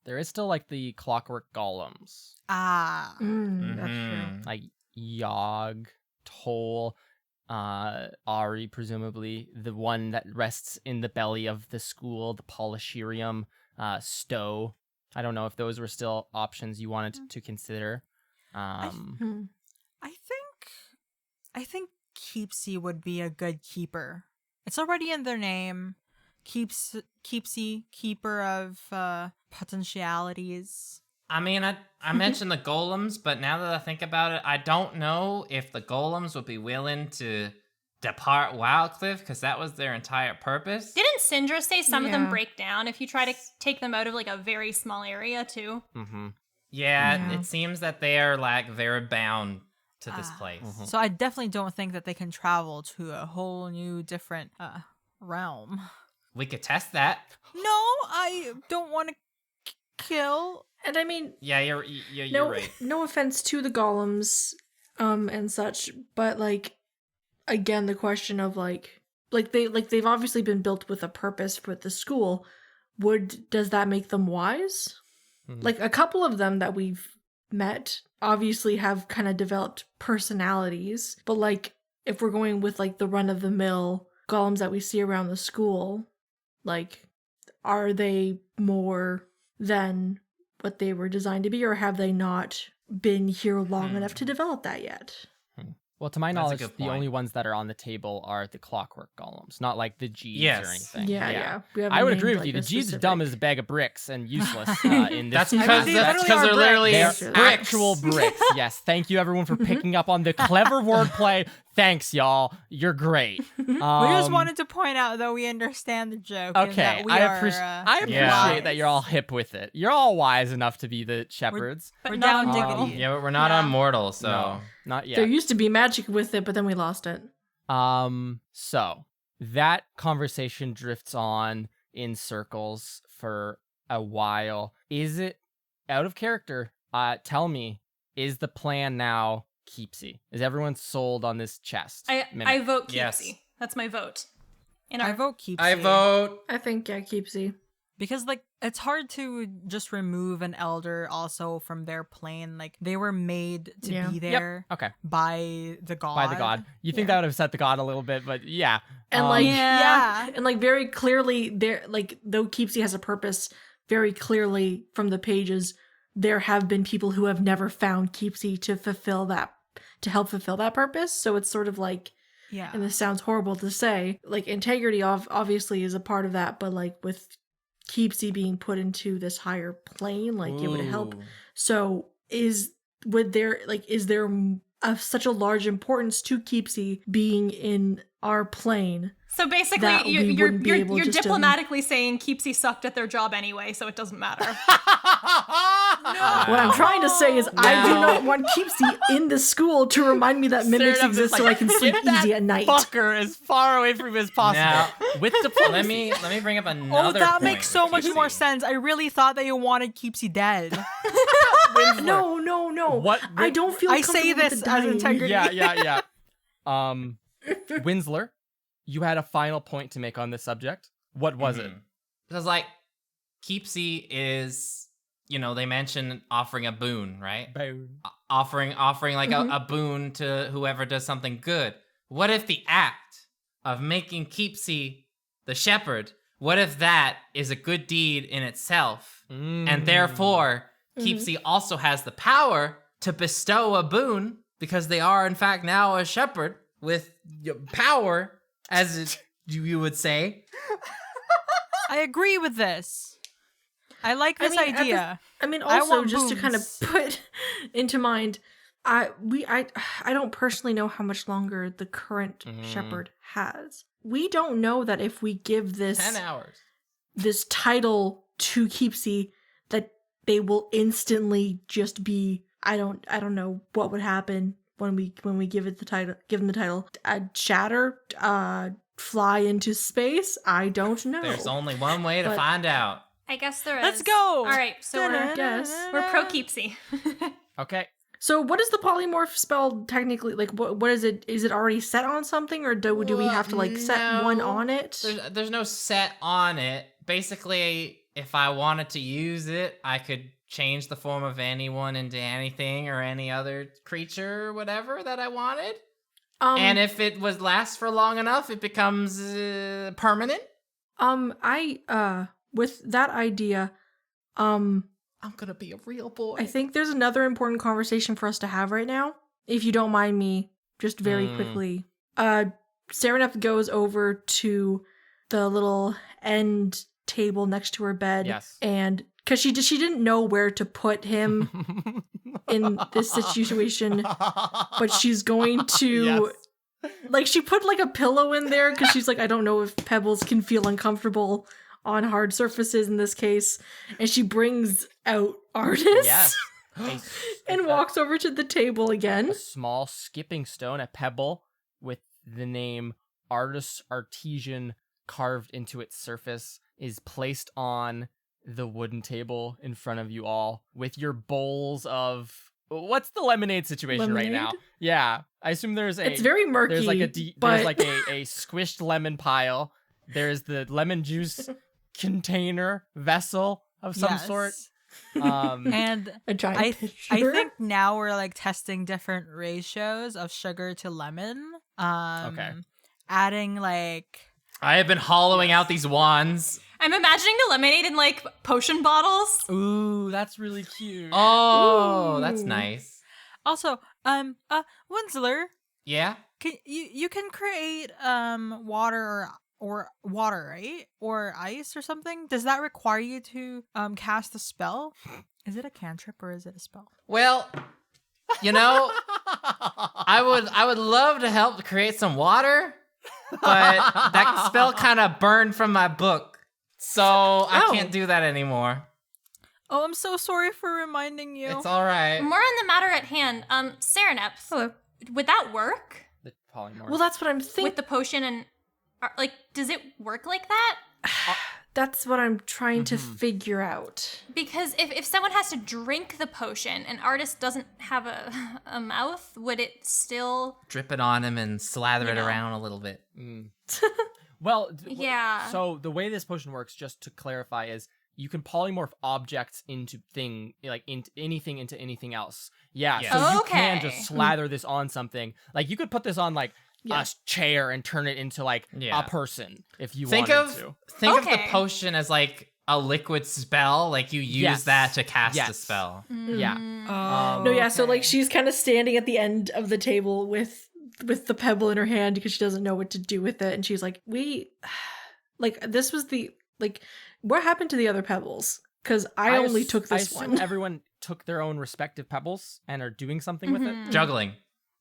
S1: There is still the clockwork golems.
S3: Ah.
S5: That's
S2: Mhm.
S5: true.
S1: Like Yogg, Toll, Ari, presumably, the one that rests in the belly of the school, the Polishirium, Stowe. I don't know if those were still options you wanted to consider.
S5: Hmm.
S3: I think Keepsy would be a good keeper. It's already in their name. Keepsy, keeper of potentialities.
S2: I mean, I mentioned the golems, but now that I think about it, I don't know if the golems would be willing to depart Wildcliff, because that was their entire purpose.
S4: Didn't Syndra say some of them
S5: Yeah.
S4: break down if you try to take them out of a very small area too?
S1: Mm-hmm.
S2: Yeah,
S5: Yeah.
S2: it seems that they are very bound to this place.
S1: Mhm.
S3: So I definitely don't think that they can travel to a whole new different realm.
S2: We could test that.
S3: No, I don't want to kill.
S5: And I mean,
S2: Yeah, you're
S5: no,
S2: right.
S5: no offense to the golems, and such, but again, the question of they've obviously been built with a purpose for the school. Does that make them wise?
S1: Mhm.
S5: A couple of them that we've met obviously have kind of developed personalities, but if we're going with the run of the mill golems that we see around the school, are they more than what they were designed to be, or have they not been here long enough to develop that yet?
S1: Well, to my
S2: That's a
S1: knowledge,
S2: good
S1: the
S2: point.
S1: only ones that are on the table are the clockwork golems, not like the G's
S2: Yes.
S1: or anything.
S5: Yeah. We haven't
S1: I would
S5: named,
S1: agree with
S5: like,
S1: you. The
S5: a
S1: G's
S5: specific-
S1: dumb as a bag of bricks and useless in this.
S2: That's
S3: I mean,
S2: because
S3: they
S2: that's
S3: literally
S2: because
S3: are
S2: they're literally
S3: bricks.
S1: They're
S2: bricks.
S1: actual bricks. Yes. Thank you, everyone, for picking up on the clever wordplay. Thanks, y'all. You're great.
S3: We just wanted to point out that we understand the joke. and
S1: Okay,
S3: that we
S1: I
S3: are,
S1: appreciate
S2: Yeah.
S1: that you're all hip with it. You're all wise enough to be the shepherds.
S4: But
S3: We're
S4: not
S3: down
S4: all.
S3: diggity.
S2: Yeah, but we're not
S4: Yeah.
S2: immortal, so
S1: No, not
S5: There
S1: yet.
S5: used to be magic with it, but then we lost it.
S1: So that conversation drifts on in circles for a while. Is it out of character? Tell me, is the plan now keepsy? Is everyone sold on this chest?
S4: I
S1: mimic?
S4: vote Keepsy.
S2: Yes.
S4: That's my vote. In
S3: I
S4: our
S3: vote Keepsy.
S2: I vote.
S5: I think, yeah, Keepsy.
S3: Because, like, it's hard to just remove an elder also from their plane. Like, they were made to
S5: Yeah.
S3: be
S1: Yep.
S3: there
S1: Okay.
S3: by the god.
S1: By the god. You think
S5: Yeah.
S1: that would have set the god a little bit, but yeah.
S5: And like,
S3: Yeah.
S5: and like very clearly, there, like, though Keepsy has a purpose, very clearly from the pages, there have been people who have never found Keepsy to help fulfill that purpose. So it's sort of like,
S3: Yeah.
S5: and this sounds horrible to say, like, integrity obviously is a part of that, but like with Keepsy being put into this higher plane, like it would help.
S2: Ooh.
S5: So is there such a large importance to Keepsy being in our plane?
S4: So basically,
S5: that we
S4: you're
S5: wouldn't be able just to-
S4: diplomatically saying Keepsy sucked at their job anyway, so it doesn't matter.
S5: What I'm trying to say is I do
S2: Now-
S5: not want Keepsy in the school to remind me that mimics
S1: Staring up this,
S5: exist so I can sleep
S1: get that
S5: easy at night.
S1: Fucker as far away from him as possible.
S2: Now,
S1: With diplomacy.
S2: let me bring up
S3: Oh,
S2: another.
S3: that
S2: point
S3: makes so
S2: with
S3: much more
S2: Keepsy.
S3: sense. I really thought that you wanted Keepsy dead.
S5: No.
S1: What?
S5: I don't feel
S3: I say
S5: comfortable with
S3: this
S5: the
S3: as
S5: dying.
S3: integrity.
S1: Yeah. Winsler, you had a final point to make on this subject. What was it?
S2: Because like, Keepsy is, they mentioned offering a boon, right? Offering like a boon to whoever does something good. What if the act of making Keepsy the shepherd, what if that is a good deed in itself? And therefore, Keepsy also has the power to bestow a boon because they are, in fact, now a shepherd with power, as you would say.
S3: I agree with this. I like this
S5: at
S3: idea.
S5: I
S3: I
S5: also
S3: want
S5: just to kind of
S3: boons.
S5: put into mind, I don't personally know how much longer the current shepherd has. We don't know that if we give
S2: 10 hours.
S5: this title to Keepsy, that they will instantly just be. I don't know what would happen when we give them the title. Shatter, fly into space. I don't know.
S2: There's only one way to
S5: But-
S2: find out.
S4: I guess there is.
S3: Let's go.
S4: All right, so
S5: Yes.
S4: we're pro Keepsy.
S1: Okay.
S5: So what is the polymorph spell technically? Like what is it? Is it already set on something, or do we have to like set one
S2: No.
S5: on it?
S2: There's no set on it. Basically, if I wanted to use it, I could change the form of anyone into anything or any other creature or whatever that I wanted. And if it was last for long enough, it becomes permanent.
S5: With that idea,
S2: I'm gonna be a real boy.
S5: I think there's another important conversation for us to have right now. If you don't mind me, just very quickly. Serenep goes over to the little end table next to her bed.
S1: Yes.
S5: And because she didn't know where to put him in this situation, but she's going to
S1: Yes.
S5: like she put like a pillow in there because she's like, I don't know if pebbles can feel uncomfortable on hard surfaces in this case, and she brings out Artis
S1: Yes.
S5: and walks over to the table again.
S1: A small skipping stone, a pebble with the name Artis Artesian carved into its surface, is placed on the wooden table in front of you all with your bowls of. What's the lemonade situation right now?
S5: Lemonade?
S1: Yeah, I assume there's a.
S5: It's very murky.
S1: There's like
S5: but
S1: there's like a squished lemon pile. There's the lemon juice container vessel of some
S3: Yes.
S1: sort.
S3: And
S5: a giant
S3: I
S5: pitcher.
S3: think now we're like testing different ratios of sugar to lemon.
S1: Okay.
S3: Adding like
S2: I have been hollowing out these wands
S4: I'm imagining the lemonade in like potion bottles.
S1: Ooh, that's really cute.
S2: Oh, that's
S5: Ooh.
S2: nice.
S3: Also, Winsler,
S2: Yeah.
S3: you can create water or water, right? Or ice or something. Does that require you to cast a spell? Is it a cantrip or is it a spell?
S2: Well, you know, I would love to help create some water, but that spell kind of burned from my book, so I can't do that anymore.
S3: Oh, I'm so sorry for reminding you.
S2: It's all right.
S4: More on the matter at hand. Sereneps,
S5: Hello.
S4: would that work
S1: The polymorph.
S5: Well, that's what I'm thinking.
S4: with the potion and like, does it work like that?
S5: That's what I'm trying to figure out.
S4: Because if someone has to drink the potion, an artist doesn't have a mouth, would it still?
S2: Drip it on him and slather it
S4: You know.
S2: around a little bit.
S1: Well,
S4: Yeah.
S1: So the way this potion works, just to clarify, is you can polymorph objects into into anything else. Yeah.
S2: Yeah.
S1: So you can
S4: Okay.
S1: just slather this on something. Like you could put this on like
S5: Yeah.
S1: a chair and turn it into like
S2: Yeah.
S1: a person if you
S2: Think
S1: wanted
S2: of
S1: to.
S2: think of the
S4: Okay.
S2: potion as like a liquid spell. Like you use
S1: Yes.
S2: that to cast a
S1: Yes.
S2: spell.
S1: Yeah.
S3: Oh,
S5: No, yeah. So like
S3: okay.
S5: she's kind of standing at the end of the table with the pebble in her hand because she doesn't know what to do with it, and she's like, "We, like, this was the like, what happened to the other pebbles? Because I only took this
S1: I assume
S5: one.
S1: everyone took their own respective pebbles and are doing something with it.
S2: Juggling.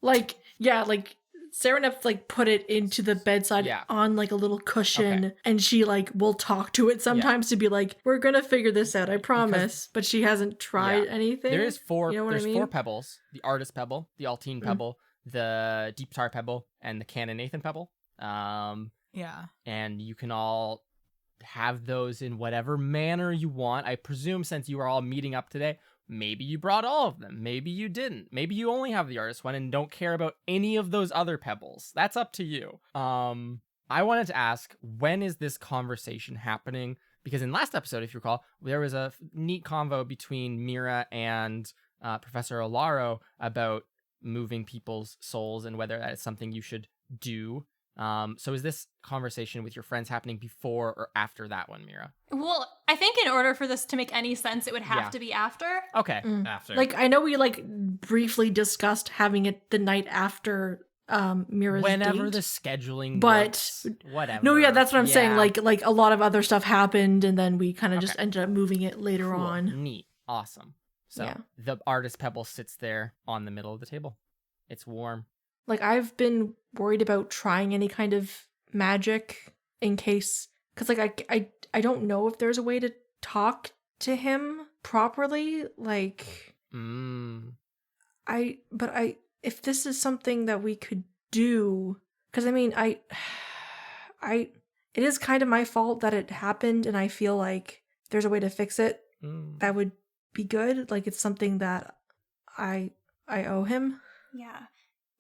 S5: Like, yeah, like." Serenep like put it into the bedside
S1: Yeah.
S5: on like a little cushion,
S1: Okay.
S5: and she like will talk to it sometimes to be like, "We're gonna figure this out, I promise." But she hasn't tried
S1: Yeah.
S5: anything.
S1: There is four.
S5: You know what
S1: There's
S5: I mean?
S1: four pebbles: the artist pebble, the Altine pebble, the deep tar pebble, and the Canon Nathan pebble.
S3: Yeah.
S1: And you can all have those in whatever manner you want. I presume since you are all meeting up today, maybe you brought all of them. Maybe you didn't. Maybe you only have the artist one and don't care about any of those other pebbles. That's up to you. I wanted to ask, when is this conversation happening? Because in last episode, if you recall, there was a neat convo between Mira and Professor Olaro about moving people's souls and whether that is something you should do. So is this conversation with your friends happening before or after that one, Mira?
S4: Well, I think in order for this to make any sense, it would have
S1: Yeah.
S4: to be after.
S1: Okay.
S2: After.
S5: Like, I know we like briefly discussed having it the night after Mira's
S1: Whenever
S5: date.
S1: the scheduling
S5: But-
S1: works, whatever.
S5: No, yeah, that's what I'm saying.
S1: Yeah.
S5: Like a lot of other stuff happened, and then we kind of just
S1: Okay.
S5: ended up moving it later
S1: Cool.
S5: on.
S1: Neat. Awesome. So
S5: Yeah.
S1: the artist pebble sits there on the middle of the table. It's warm.
S5: Like, I've been worried about trying any kind of magic in case, because like I don't know if there's a way to talk to him properly. Like, if this is something that we could do, because I mean, it is kind of my fault that it happened, and I feel like if there's a way to fix it, that would be good. Like, it's something that I owe him.
S4: Yeah.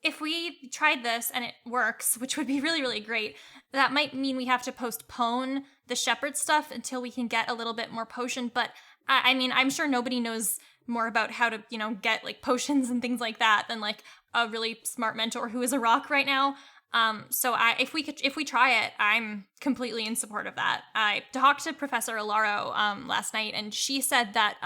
S4: If we tried this and it works, which would be really, really great, that might mean we have to postpone the shepherd stuff until we can get a little bit more potion. But I mean, I'm sure nobody knows more about how to, get like potions and things like that than like a really smart mentor who is a rock right now. So if we try it, I'm completely in support of that. I talked to Professor Olaro last night, and she said that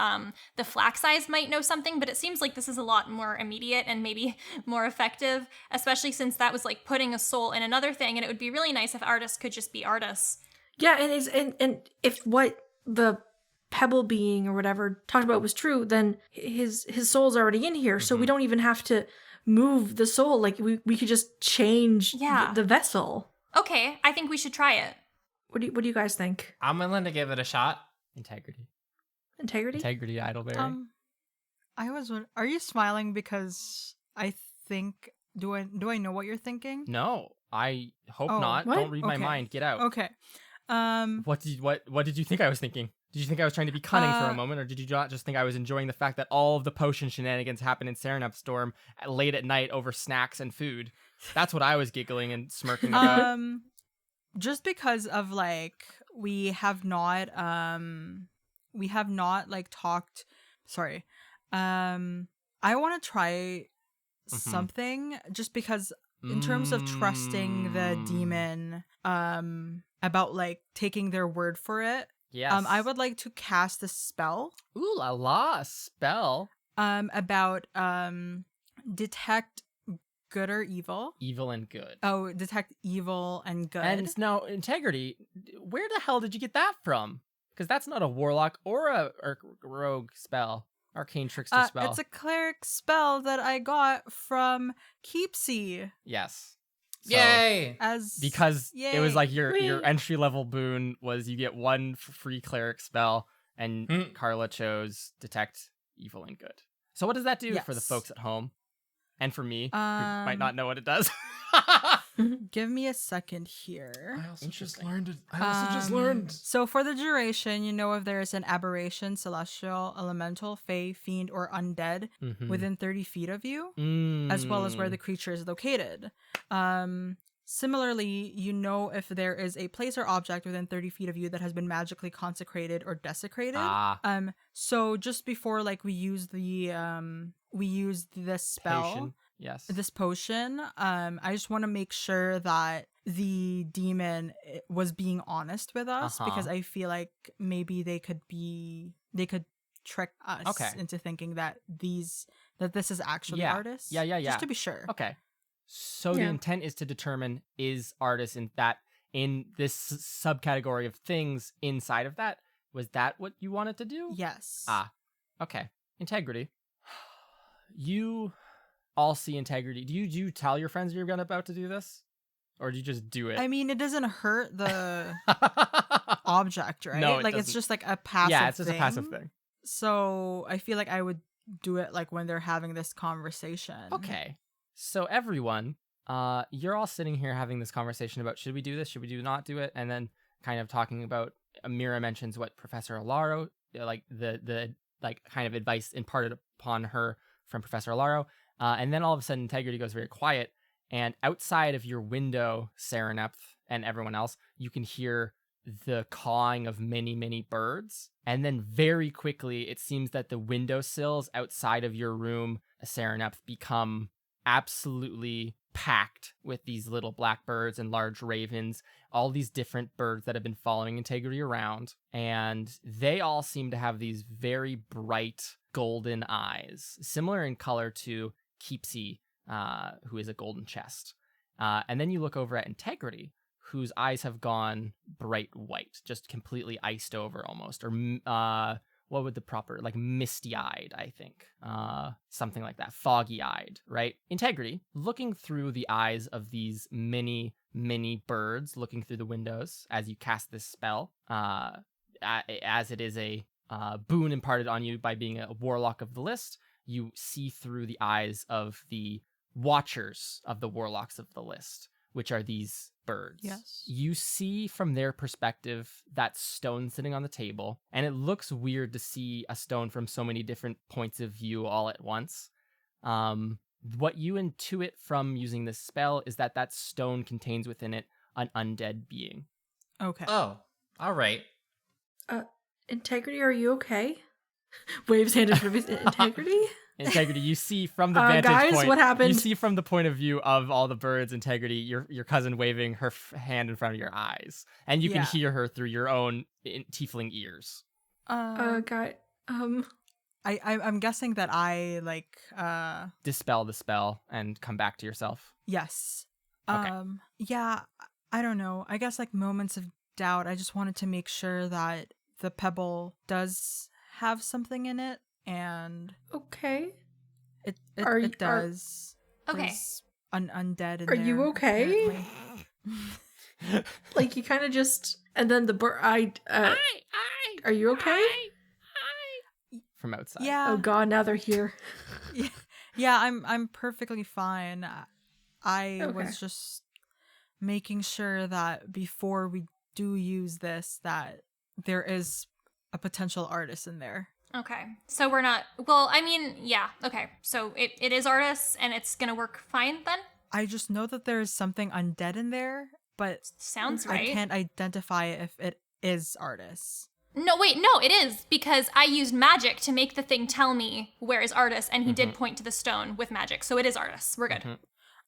S4: the flax eyes might know something, but it seems like this is a lot more immediate and maybe more effective, especially since that was like putting a soul in another thing, and it would be really nice if artists could just be artists.
S5: Yeah, and if what the pebble being or whatever talked about was true, then his soul's already in here, so we don't even have to move the soul. Like, we could just change the vessel.
S4: Okay, I think we should try it.
S5: What do you guys think?
S2: I'm willing to give it a shot.
S1: Integrity.
S5: Integrity?
S1: Idleberry.
S3: Are you smiling because I think, do I know what you're thinking?
S1: No, I hope
S3: Oh,
S1: not.
S5: what?
S1: Don't read my
S3: Okay.
S1: mind. Get out.
S3: Okay.
S1: What did you think I was thinking? Did you think I was trying to be cunning for a moment, or did you not just think I was enjoying the fact that all of the potion shenanigans happen in Serenep Storm late at night over snacks and food? That's what I was giggling and smirking about.
S3: Just because of like we have not like talked. Sorry. I want to try something just because in terms of trusting the demon, about like taking their word for it,
S1: Yes.
S3: I would like to cast a spell,
S1: Ooh la la, a spell.
S3: about detect good or evil.
S1: Evil and good.
S3: Oh, detect evil and good.
S1: And now, integrity, where the hell did you get that from? Because that's not a warlock or a rogue spell. Arcane trickster spell.
S3: It's a cleric spell that I got from Keepsy.
S1: Yes. So,
S2: Yay!
S1: Because it was
S3: Yay.
S1: like your
S5: Whee!
S1: entry level boon was you get one free cleric spell, and Carla chose detect evil and good. So what does that do for the
S3: Yes.
S1: folks at home? And for me, who might not know what it does.
S3: Give me a second here.
S6: I also just learned.
S3: So for the duration, you know if there is an aberration, celestial, elemental, fey, fiend, or undead
S1: Mhm.
S3: within 30 feet of you, as well as where the creature is located. Similarly, you know if there is a place or object within 30 feet of you that has been magically consecrated or desecrated. So just before like we use this spell,
S1: Potion. Yes.
S3: this potion, I just want to make sure that the demon was being honest with us, because I feel like maybe they could trick us into thinking that this is actually artists.
S1: Yeah.
S3: Just to be sure.
S1: Okay. So the intent is to determine is artist in this subcategory of things inside of that. Was that what you wanted to do?
S3: Yes.
S1: Okay. Integrity. You all see integrity. Do you tell your friends you're about to do this? Or do you just do it?
S3: I mean, it doesn't hurt the object, right?
S1: No, it
S3: like
S1: doesn't.
S3: it's just like a passive
S1: yeah, it's just a passive thing.
S3: So I feel like I would do it like when they're having this conversation.
S1: Okay. So everyone, you're all sitting here having this conversation about should we do this, should we not do it, and then kind of talking about Amira mentions what Professor Alaro, like the like kind of advice imparted upon her from Professor Alaro, and then all of a sudden integrity goes very quiet, and outside of your window, Serenepth and everyone else, you can hear the cawing of many birds, and then very quickly it seems that the windowsills outside of your room, Serenepth, become absolutely packed with these little black birds and large ravens, all these different birds that have been following integrity around, and they all seem to have these very bright golden eyes, similar in color to Keepsy, who is a golden chest. And then you look over at integrity, whose eyes have gone bright white, just completely iced over almost, or what would the proper, like misty-eyed, I think. Something like that, foggy-eyed, right? Integrity, looking through the eyes of these many birds, looking through the windows as you cast this spell, as it is a boon imparted on you by being a warlock of the list, you see through the eyes of the watchers of the warlocks of the list, which are these birds.
S3: Yes.
S1: You see from their perspective that stone sitting on the table, and it looks weird to see a stone from so many different points of view all at once. What you intuit from using this spell is that stone contains within it an undead being.
S3: Okay.
S2: Oh, all right.
S5: Integrity, are you okay? Waves hand in front of his Integrity?
S1: Integrity, you see from the vantage
S5: guys,
S1: point.
S5: what happened?
S1: You see from the point of view of all the birds, Integrity, your cousin waving her hand in front of your eyes, and you can hear her through your own tiefling ears.
S5: Guy,
S3: I'm guessing that I like
S1: Dispel the spell and come back to yourself.
S3: yes.
S1: Okay.
S3: Yeah, I don't know. I guess like moments of doubt. I just wanted to make sure that the pebble does have something in it, and
S5: okay.
S3: it
S5: Are
S3: does.
S4: Okay.
S3: There's an undead in
S5: Are
S3: there.
S5: you okay?
S3: apparently.
S5: Like you kind of just, and then the bird. Are you okay?
S1: From outside.
S3: Yeah.
S5: Oh God! Now they're here.
S3: Yeah, I'm perfectly fine. I
S5: Okay.
S3: was just making sure that before we do use this, that there is a potential artist in there.
S4: Okay. So we're not, well, I mean, yeah. Okay. So it is artists and it's going to work fine then?
S3: I just know that there is something undead in there, but
S4: Sounds
S3: I
S4: right.
S3: can't identify if it is artists.
S4: No, wait, no, it is because I used magic to make the thing tell me where is artist and he did point to the stone with magic. So it is artists. We're good.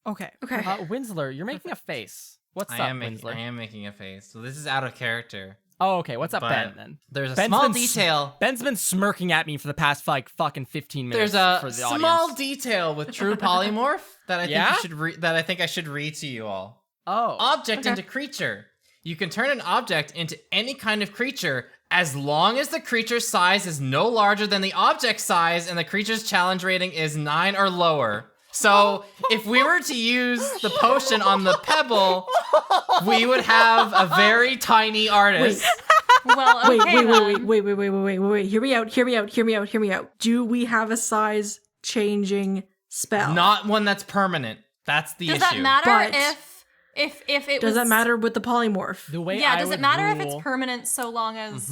S3: Okay.
S5: Okay.
S1: Winsler, you're making a face. What's up, Winsler?
S2: I am making a face. So this is out of character.
S1: Oh, okay. What's up,
S2: But
S1: Ben, then?
S2: There's a
S1: Ben's
S2: small
S1: been
S2: detail.
S1: Ben's been smirking at me for the past, like, fucking 15 minutes
S2: There's a
S1: for the
S2: small
S1: audience.
S2: detail with true polymorph that I think
S1: Yeah?
S2: you should that I think I should read to you all.
S1: Oh.
S2: Object into creature. You can turn an object into any kind of creature as long as the creature's size is no larger than the object size and the creature's challenge rating is 9 or lower. So if we were to use the potion on the pebble, we would have a very tiny artist.
S4: Well, okay.
S5: Wait. Hear me out. Do we have a size changing spell?
S2: Not one that's permanent. That's the
S4: Does
S2: issue.
S4: that matter
S5: But-
S4: if it
S5: Does
S4: was...
S5: that matter with the polymorph?
S1: The way
S4: Yeah,
S1: I
S4: does
S1: would
S4: it matter if
S1: rule-
S4: it's permanent so long as...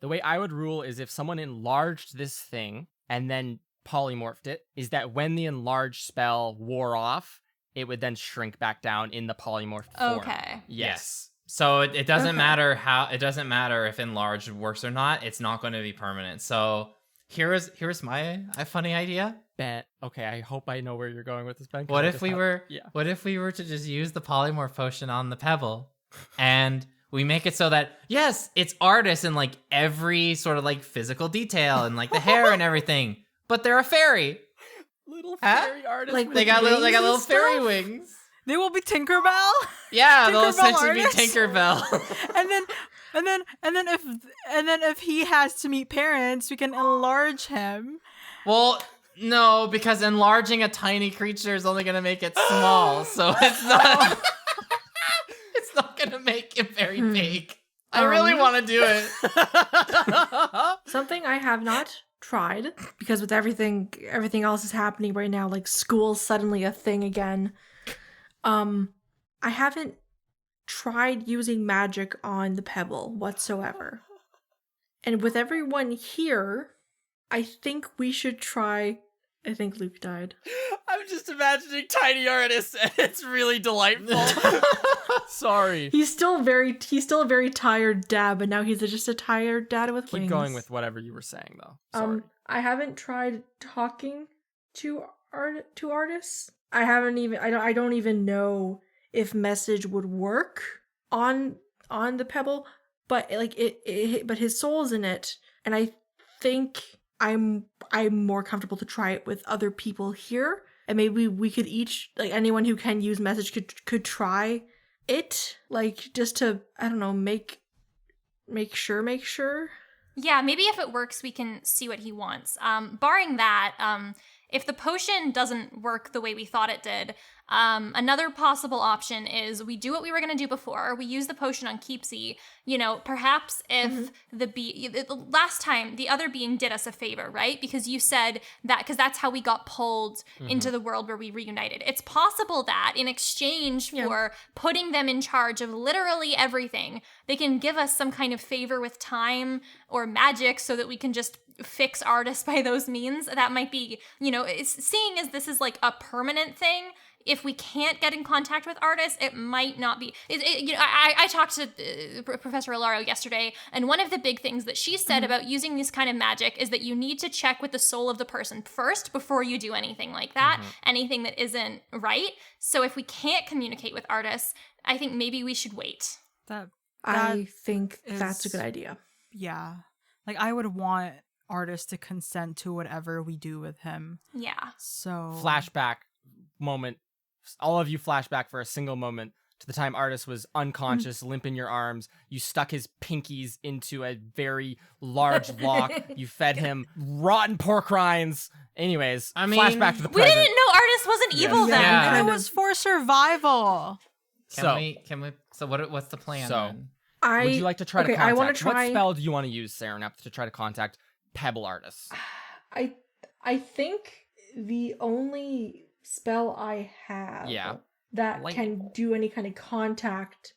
S1: The way I would rule is if someone enlarged this thing and then polymorphed it, is that when the enlarged spell wore off, it would then shrink back down in the polymorphed form.
S4: Okay.
S2: Yes. So it doesn't
S5: Okay.
S2: matter it doesn't matter if enlarged works or not. It's not going to be permanent. So here's my funny idea.
S1: Ben, okay, I hope I know where you're going with this, Ben. 'cause
S2: What
S1: I
S2: if
S1: just
S2: we
S1: had-
S2: were
S1: Yeah.
S2: what if we were to just use the polymorph potion on the pebble and we make it so that yes, it's artists in like every sort of like physical detail and like the hair and everything, but they're a fairy.
S1: Little
S2: Huh?
S1: fairy artist.
S5: Like,
S1: with
S2: They got little
S1: wings and
S2: fairy
S1: stuff?
S2: wings.
S3: They will be Tinkerbell.
S2: Yeah, they'll
S3: Tinkerbell
S2: essentially
S3: artists?
S2: be Tinkerbell.
S3: and then if he has to meet parents, we can enlarge him.
S2: Well, no, because enlarging a tiny creature is only gonna make it small, so it's not. It's not gonna make it very big. I really want to do it.
S5: Something I have not tried, because with everything else is happening right now, like school's suddenly a thing again. I haven't tried using magic on the pebble whatsoever. And with everyone here, I think we should try. I think Luke died.
S1: I'm just imagining tiny artists, and it's really delightful. Sorry.
S5: He's still a very tired dad, but now he's just a tired dad with wings.
S1: Keep going with whatever you were saying, though. Sorry.
S5: I haven't tried talking to artists. I don't even know if message would work on the pebble, but like but his soul's in it, and I think I'm more comfortable to try it with other people here, and maybe we could each, like, anyone who can use message could try it, like, just to, I don't know, make sure.
S4: Yeah, maybe if it works, we can see what he wants. Barring that, if the potion doesn't work the way we thought it did, another possible option is we do what we were going to do before. We use the potion on Keepsy. You know, perhaps if last time the other being did us a favor, right? Because you said that, because that's how we got pulled into the world where we reunited. It's possible that in exchange for putting them in charge of literally everything, they can give us some kind of favor with time or magic so that we can just fix artists by those means. That might be, you know, seeing as this is like a permanent thing, if we can't get in contact with artists, it might not be. You know, I talked to Professor Alaro yesterday, and one of the big things that she said about using this kind of magic is that you need to check with the soul of the person first before you do anything like that, anything that isn't right. So if we can't communicate with artists, I think maybe we should wait.
S5: I think
S3: is-
S5: that's a good idea.
S3: Yeah. Like, I would want artists to consent to whatever we do with him.
S4: Yeah.
S3: So
S1: Flashback moment. All of you flashback for a single moment to the time Artis was unconscious, limp in your arms. You stuck his pinkies into a very large lock. You fed him rotten pork rinds. Anyways,
S2: I mean,
S1: flashback to the
S4: We
S1: present.
S4: didn't know artists wasn't evil then.
S2: Yeah.
S3: And it was for survival.
S2: Can we? So what's the plan?
S1: So-
S2: then?
S1: Would you like to try to
S5: okay,
S1: contact?
S5: I want to try.
S1: What spell do you want to use, Saranep, to try to contact Pebble Artists?
S5: I think the only spell I have that
S1: Light
S5: can
S1: bulb.
S5: do any kind of contact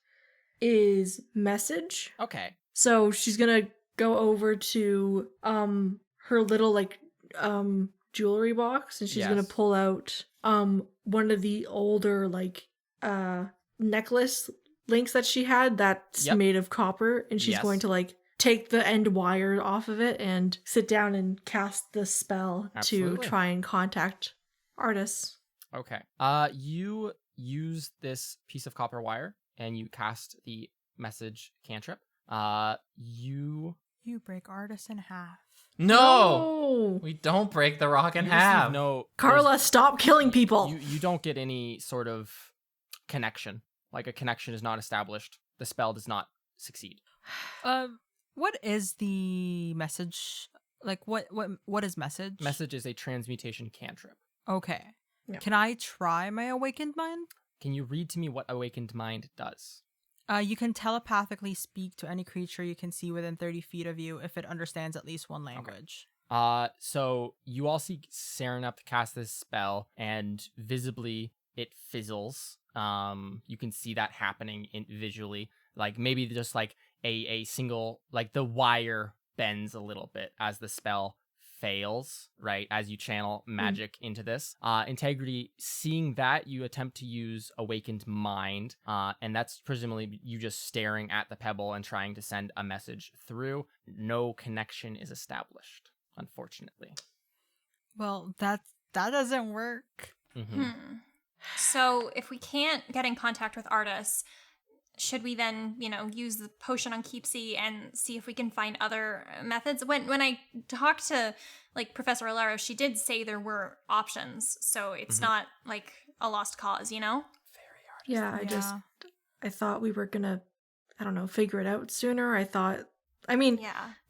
S5: is message.
S1: Okay.
S5: So she's gonna go over to her little jewelry box, and she's gonna
S1: Yes.
S5: pull out one of the older necklace links that she had that's
S1: Yep.
S5: made of copper, and she's
S1: Yes.
S5: going to take the end wire off of it and sit down and cast the spell
S1: Absolutely.
S5: to try and contact artists.
S1: Okay. You use this piece of copper wire and you cast the message cantrip. You
S3: break Artis in half.
S2: No! We don't break the rock in
S1: you
S2: half.
S1: receive no
S5: Carla, stop killing people.
S1: You don't get any sort of connection. Like a connection is not established. The spell does not succeed.
S3: What is the message? Like what is message?
S1: Message is a transmutation cantrip.
S3: Okay.
S5: Yeah.
S3: Can I try my awakened mind?
S1: Can you read to me what awakened mind does?
S3: You can telepathically speak to any creature you can see within 30 feet of you if it understands at least one language.
S1: So you all see Serenup cast this spell, and visibly it fizzles. You can see that happening visually. Like maybe just like a single, like the wire bends a little bit as the spell fails, right? As you channel magic into this. Integrity, seeing that, you attempt to use Awakened Mind, and that's presumably you just staring at the pebble and trying to send a message through. No connection is established, unfortunately.
S3: Well, that doesn't work.
S1: Mm-hmm.
S4: So if we can't get in contact with Artis, should we then, use the potion on Keepsy and see if we can find other methods? When I talked to, Professor Alaro, she did say there were options, so it's not, a lost cause,
S5: Yeah, I thought we were gonna, figure it out sooner. Kind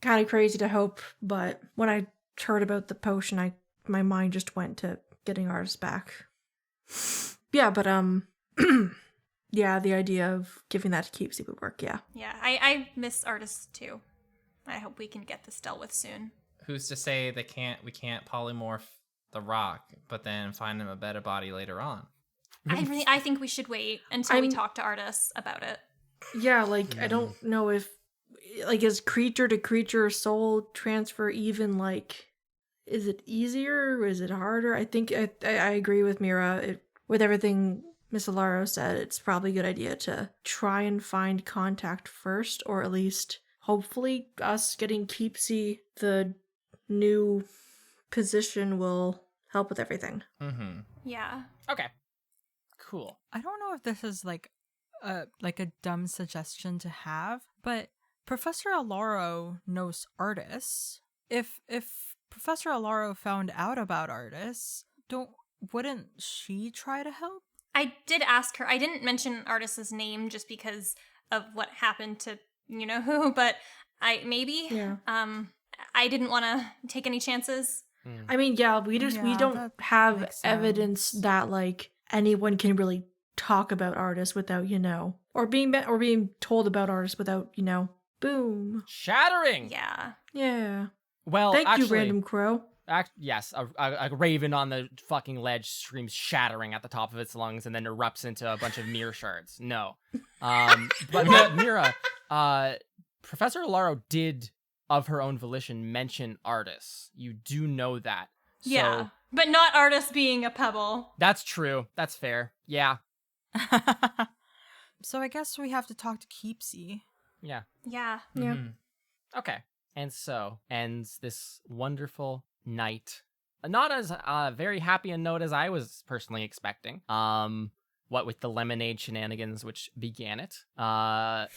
S5: of crazy to hope, but when I heard about the potion, my mind just went to getting ours back. Yeah, but, yeah, the idea of giving that to Keepsy would work, yeah.
S4: Yeah, I miss Artis too. I hope we can get this dealt with soon.
S2: Who's to say we can't polymorph the rock, but then find him a better body later on?
S4: I think we should wait until we talk to Artis about it.
S5: Yeah, I don't know if, is creature to creature soul transfer even, is it easier or is it harder? I think I agree with Mira. With everything Miss Alaro said, it's probably a good idea to try and find contact first, or at least, hopefully, us getting Keepsy the new position will help with everything.
S2: Mm-hmm.
S4: Yeah.
S1: Okay. Cool.
S3: I don't know if this is a dumb suggestion to have, but Professor Alaro knows Artis. If Professor Alaro found out about Artis, wouldn't she try to help?
S4: I did ask her. I didn't mention Artis's name just because of what happened to who, but
S5: Yeah.
S4: I didn't want to take any chances.
S5: I mean, yeah, we don't have evidence that anyone can really talk about Artis without or being told about Artis without boom.
S1: Shattering.
S5: Yeah.
S1: Well,
S5: Thank
S1: actually,
S5: you, Random Crow.
S1: Yes, a raven on the fucking ledge screams shattering at the top of its lungs and then erupts into a bunch of mirror shards. No. But Mira, Professor Alaro did, of her own volition, mention Artis. You do know that. So,
S4: Yeah, but not Artis being a pebble.
S1: That's true. That's fair. Yeah.
S3: So I guess we have to talk to Keepsy.
S1: Yeah.
S4: Yeah.
S5: Yeah.
S2: Mm-hmm.
S1: Okay. And so ends this wonderful night. Not as very happy a note as I was personally expecting. What with the lemonade shenanigans which began it. Mira,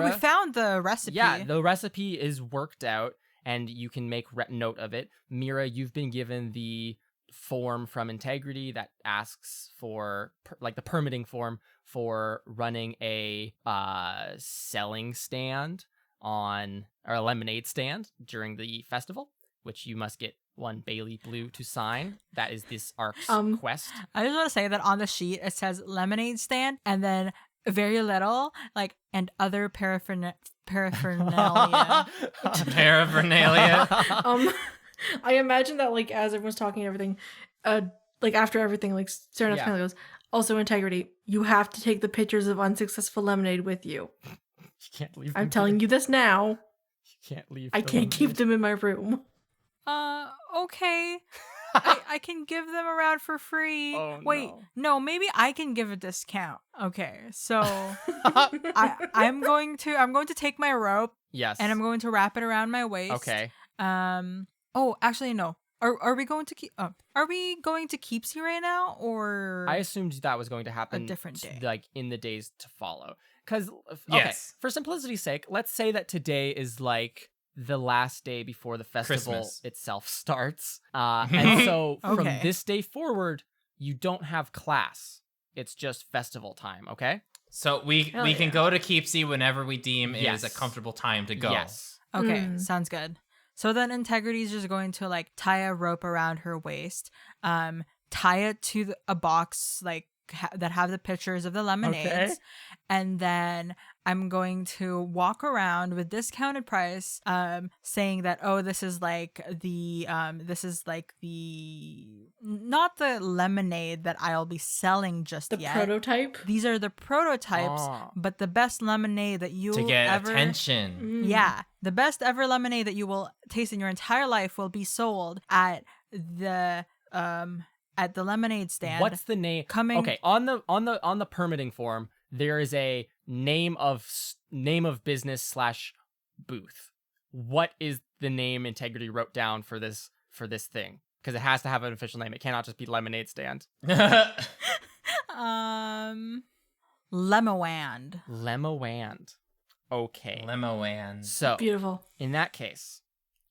S3: we found the recipe.
S1: Yeah, the recipe is worked out and you can make note of it. Mira, you've been given the form from Integrity that asks for the permitting form for running a selling stand or a lemonade stand during the festival, which you must get one Bailey Blue to sign. That is this arc's quest.
S3: I just want to say that on the sheet it says lemonade stand and then very little and other paraphernalia.
S2: Paraphernalia.
S5: I imagine that as everyone's talking and everything, after everything, Serenus kind of goes, also Integrity, you have to take the pictures of unsuccessful lemonade with you.
S1: You can't leave.
S5: I'm telling you this now.
S1: You can't leave.
S5: I can't keep them in my room.
S3: Okay. I can give them around for free.
S1: Oh,
S3: Wait, no, maybe I can give a discount. Okay, so I'm going to take my rope.
S1: Yes.
S3: And I'm going to wrap it around my waist.
S1: Okay.
S3: Oh, actually no. Are we going to keep? Are we going to Keepsy right now, or
S1: I assumed that was going to happen
S3: different day.
S1: like in the days to follow. Because
S2: Yes.
S1: for simplicity's sake, let's say that today is like the last day before the festival
S2: Christmas.
S1: itself starts. And so from
S3: Okay.
S1: this day forward, you don't have class. It's just festival time, okay?
S2: So we
S5: Hell
S2: can
S5: yeah.
S2: go to Keepsy whenever we deem
S1: Yes.
S2: is a comfortable time to go.
S1: Yes.
S3: Okay, sounds good. So then Integrity's just going to like tie a rope around her waist, tie it to a box like that have the pictures of the lemonades,
S1: Okay.
S3: and then I'm going to walk around with discounted price, saying that this is like the not the lemonade that I'll be selling just
S5: The
S3: yet.
S5: prototype.
S3: These are the prototypes,
S1: Ah.
S3: but the best lemonade that you
S2: To get
S3: ever
S2: attention.
S3: Yeah, the best ever lemonade that you will taste in your entire life will be sold at the lemonade stand.
S1: What's the name?
S3: coming?
S1: Okay, on the permitting form, there is a name of business / booth. What is the name Integrity wrote down for this thing? Because it has to have an official name. It cannot just be lemonade stand.
S3: Lemowand.
S1: Lemowand. Okay.
S2: Lemoan.
S1: So
S5: Beautiful.
S1: in that case,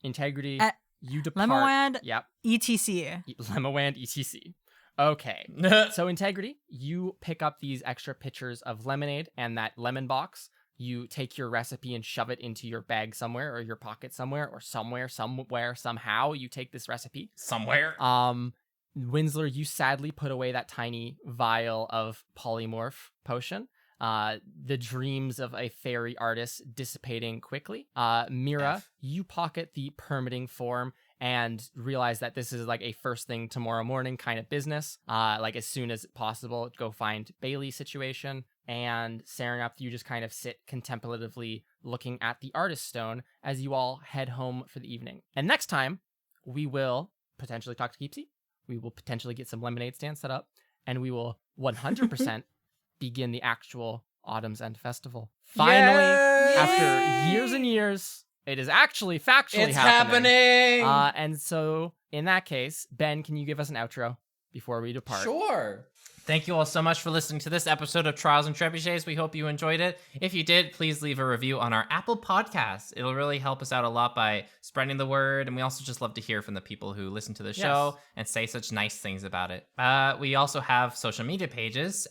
S1: Integrity, you depart.
S3: Lemowand.
S1: Yep.
S3: ETC.
S1: Lemowand etc. Okay. So Integrity, you pick up these extra pitchers of lemonade and that lemon box. You take your recipe and shove it into your bag somewhere, or your pocket somewhere, or somewhere, somehow you take this recipe.
S2: Somewhere.
S1: Winsler, you sadly put away that tiny vial of polymorph potion. The dreams of a fairy artist dissipating quickly. Mira,
S2: F.
S1: you pocket the permitting form and realize that this is like a first thing tomorrow morning kind of business. Like as soon as possible, go find Bailey's situation. And Serenap, you just kind of sit contemplatively looking at the artist stone as you all head home for the evening. And next time, we will potentially talk to Keepsy. We will potentially get some lemonade stands set up. And we will 100% begin the actual Autumn's End Festival. Finally, after years and years, it is actually factually
S2: It's
S1: happening.
S2: happening.
S1: And so, in that case, Ben, can you give us an outro before we depart?
S2: Sure. Thank you all so much for listening to this episode of Trials and Trebuchets. We hope you enjoyed it. If you did, please leave a review on our Apple Podcast. It'll really help us out a lot by spreading the word, and we also just love to hear from the people who listen to the show and say such nice things about it. We also have social media pages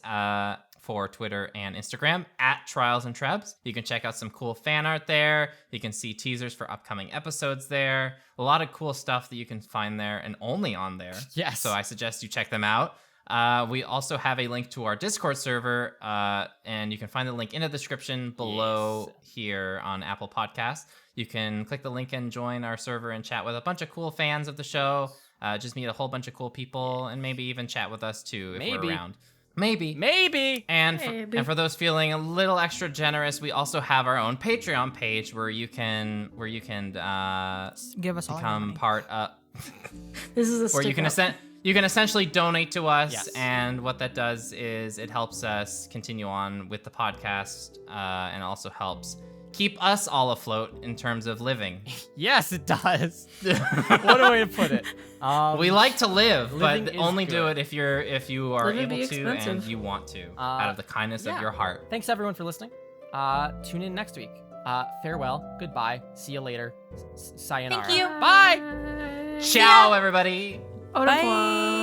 S2: for Twitter and Instagram at Trials and Trebs. You can check out some cool fan art there. You can see teasers for upcoming episodes there. A lot of cool stuff that you can find there and only on there.
S1: Yes.
S2: So I suggest you check them out. We also have a link to our Discord server, and you can find the link in the description below here on Apple Podcasts. You can click the link and join our server and chat with a bunch of cool fans of the show. Just meet a whole bunch of cool people and maybe even chat with us too if we're around. Maybe. And for those feeling a little extra generous, we also have our own Patreon page where you can
S3: Give us all your
S2: become
S3: money.
S2: part of.
S5: This is a
S2: Where you
S5: stick-up.
S2: you can essentially donate to us,
S1: Yes.
S2: and what that does is it helps us continue on with the podcast, and also helps keep us all afloat in terms of living.
S1: Yes, it does. What a way to put it.
S2: We like to live,
S1: living
S2: but
S1: is
S2: only do
S1: good.
S2: it if you are
S5: Living
S2: able
S5: be
S2: to
S5: expensive.
S2: and you want to, out of the kindness of your heart.
S1: Thanks everyone for listening. Tune in next week. Farewell. Goodbye. See you later. Sayonara.
S3: Thank you.
S1: Bye.
S2: Ciao, everybody.
S5: Au revoir.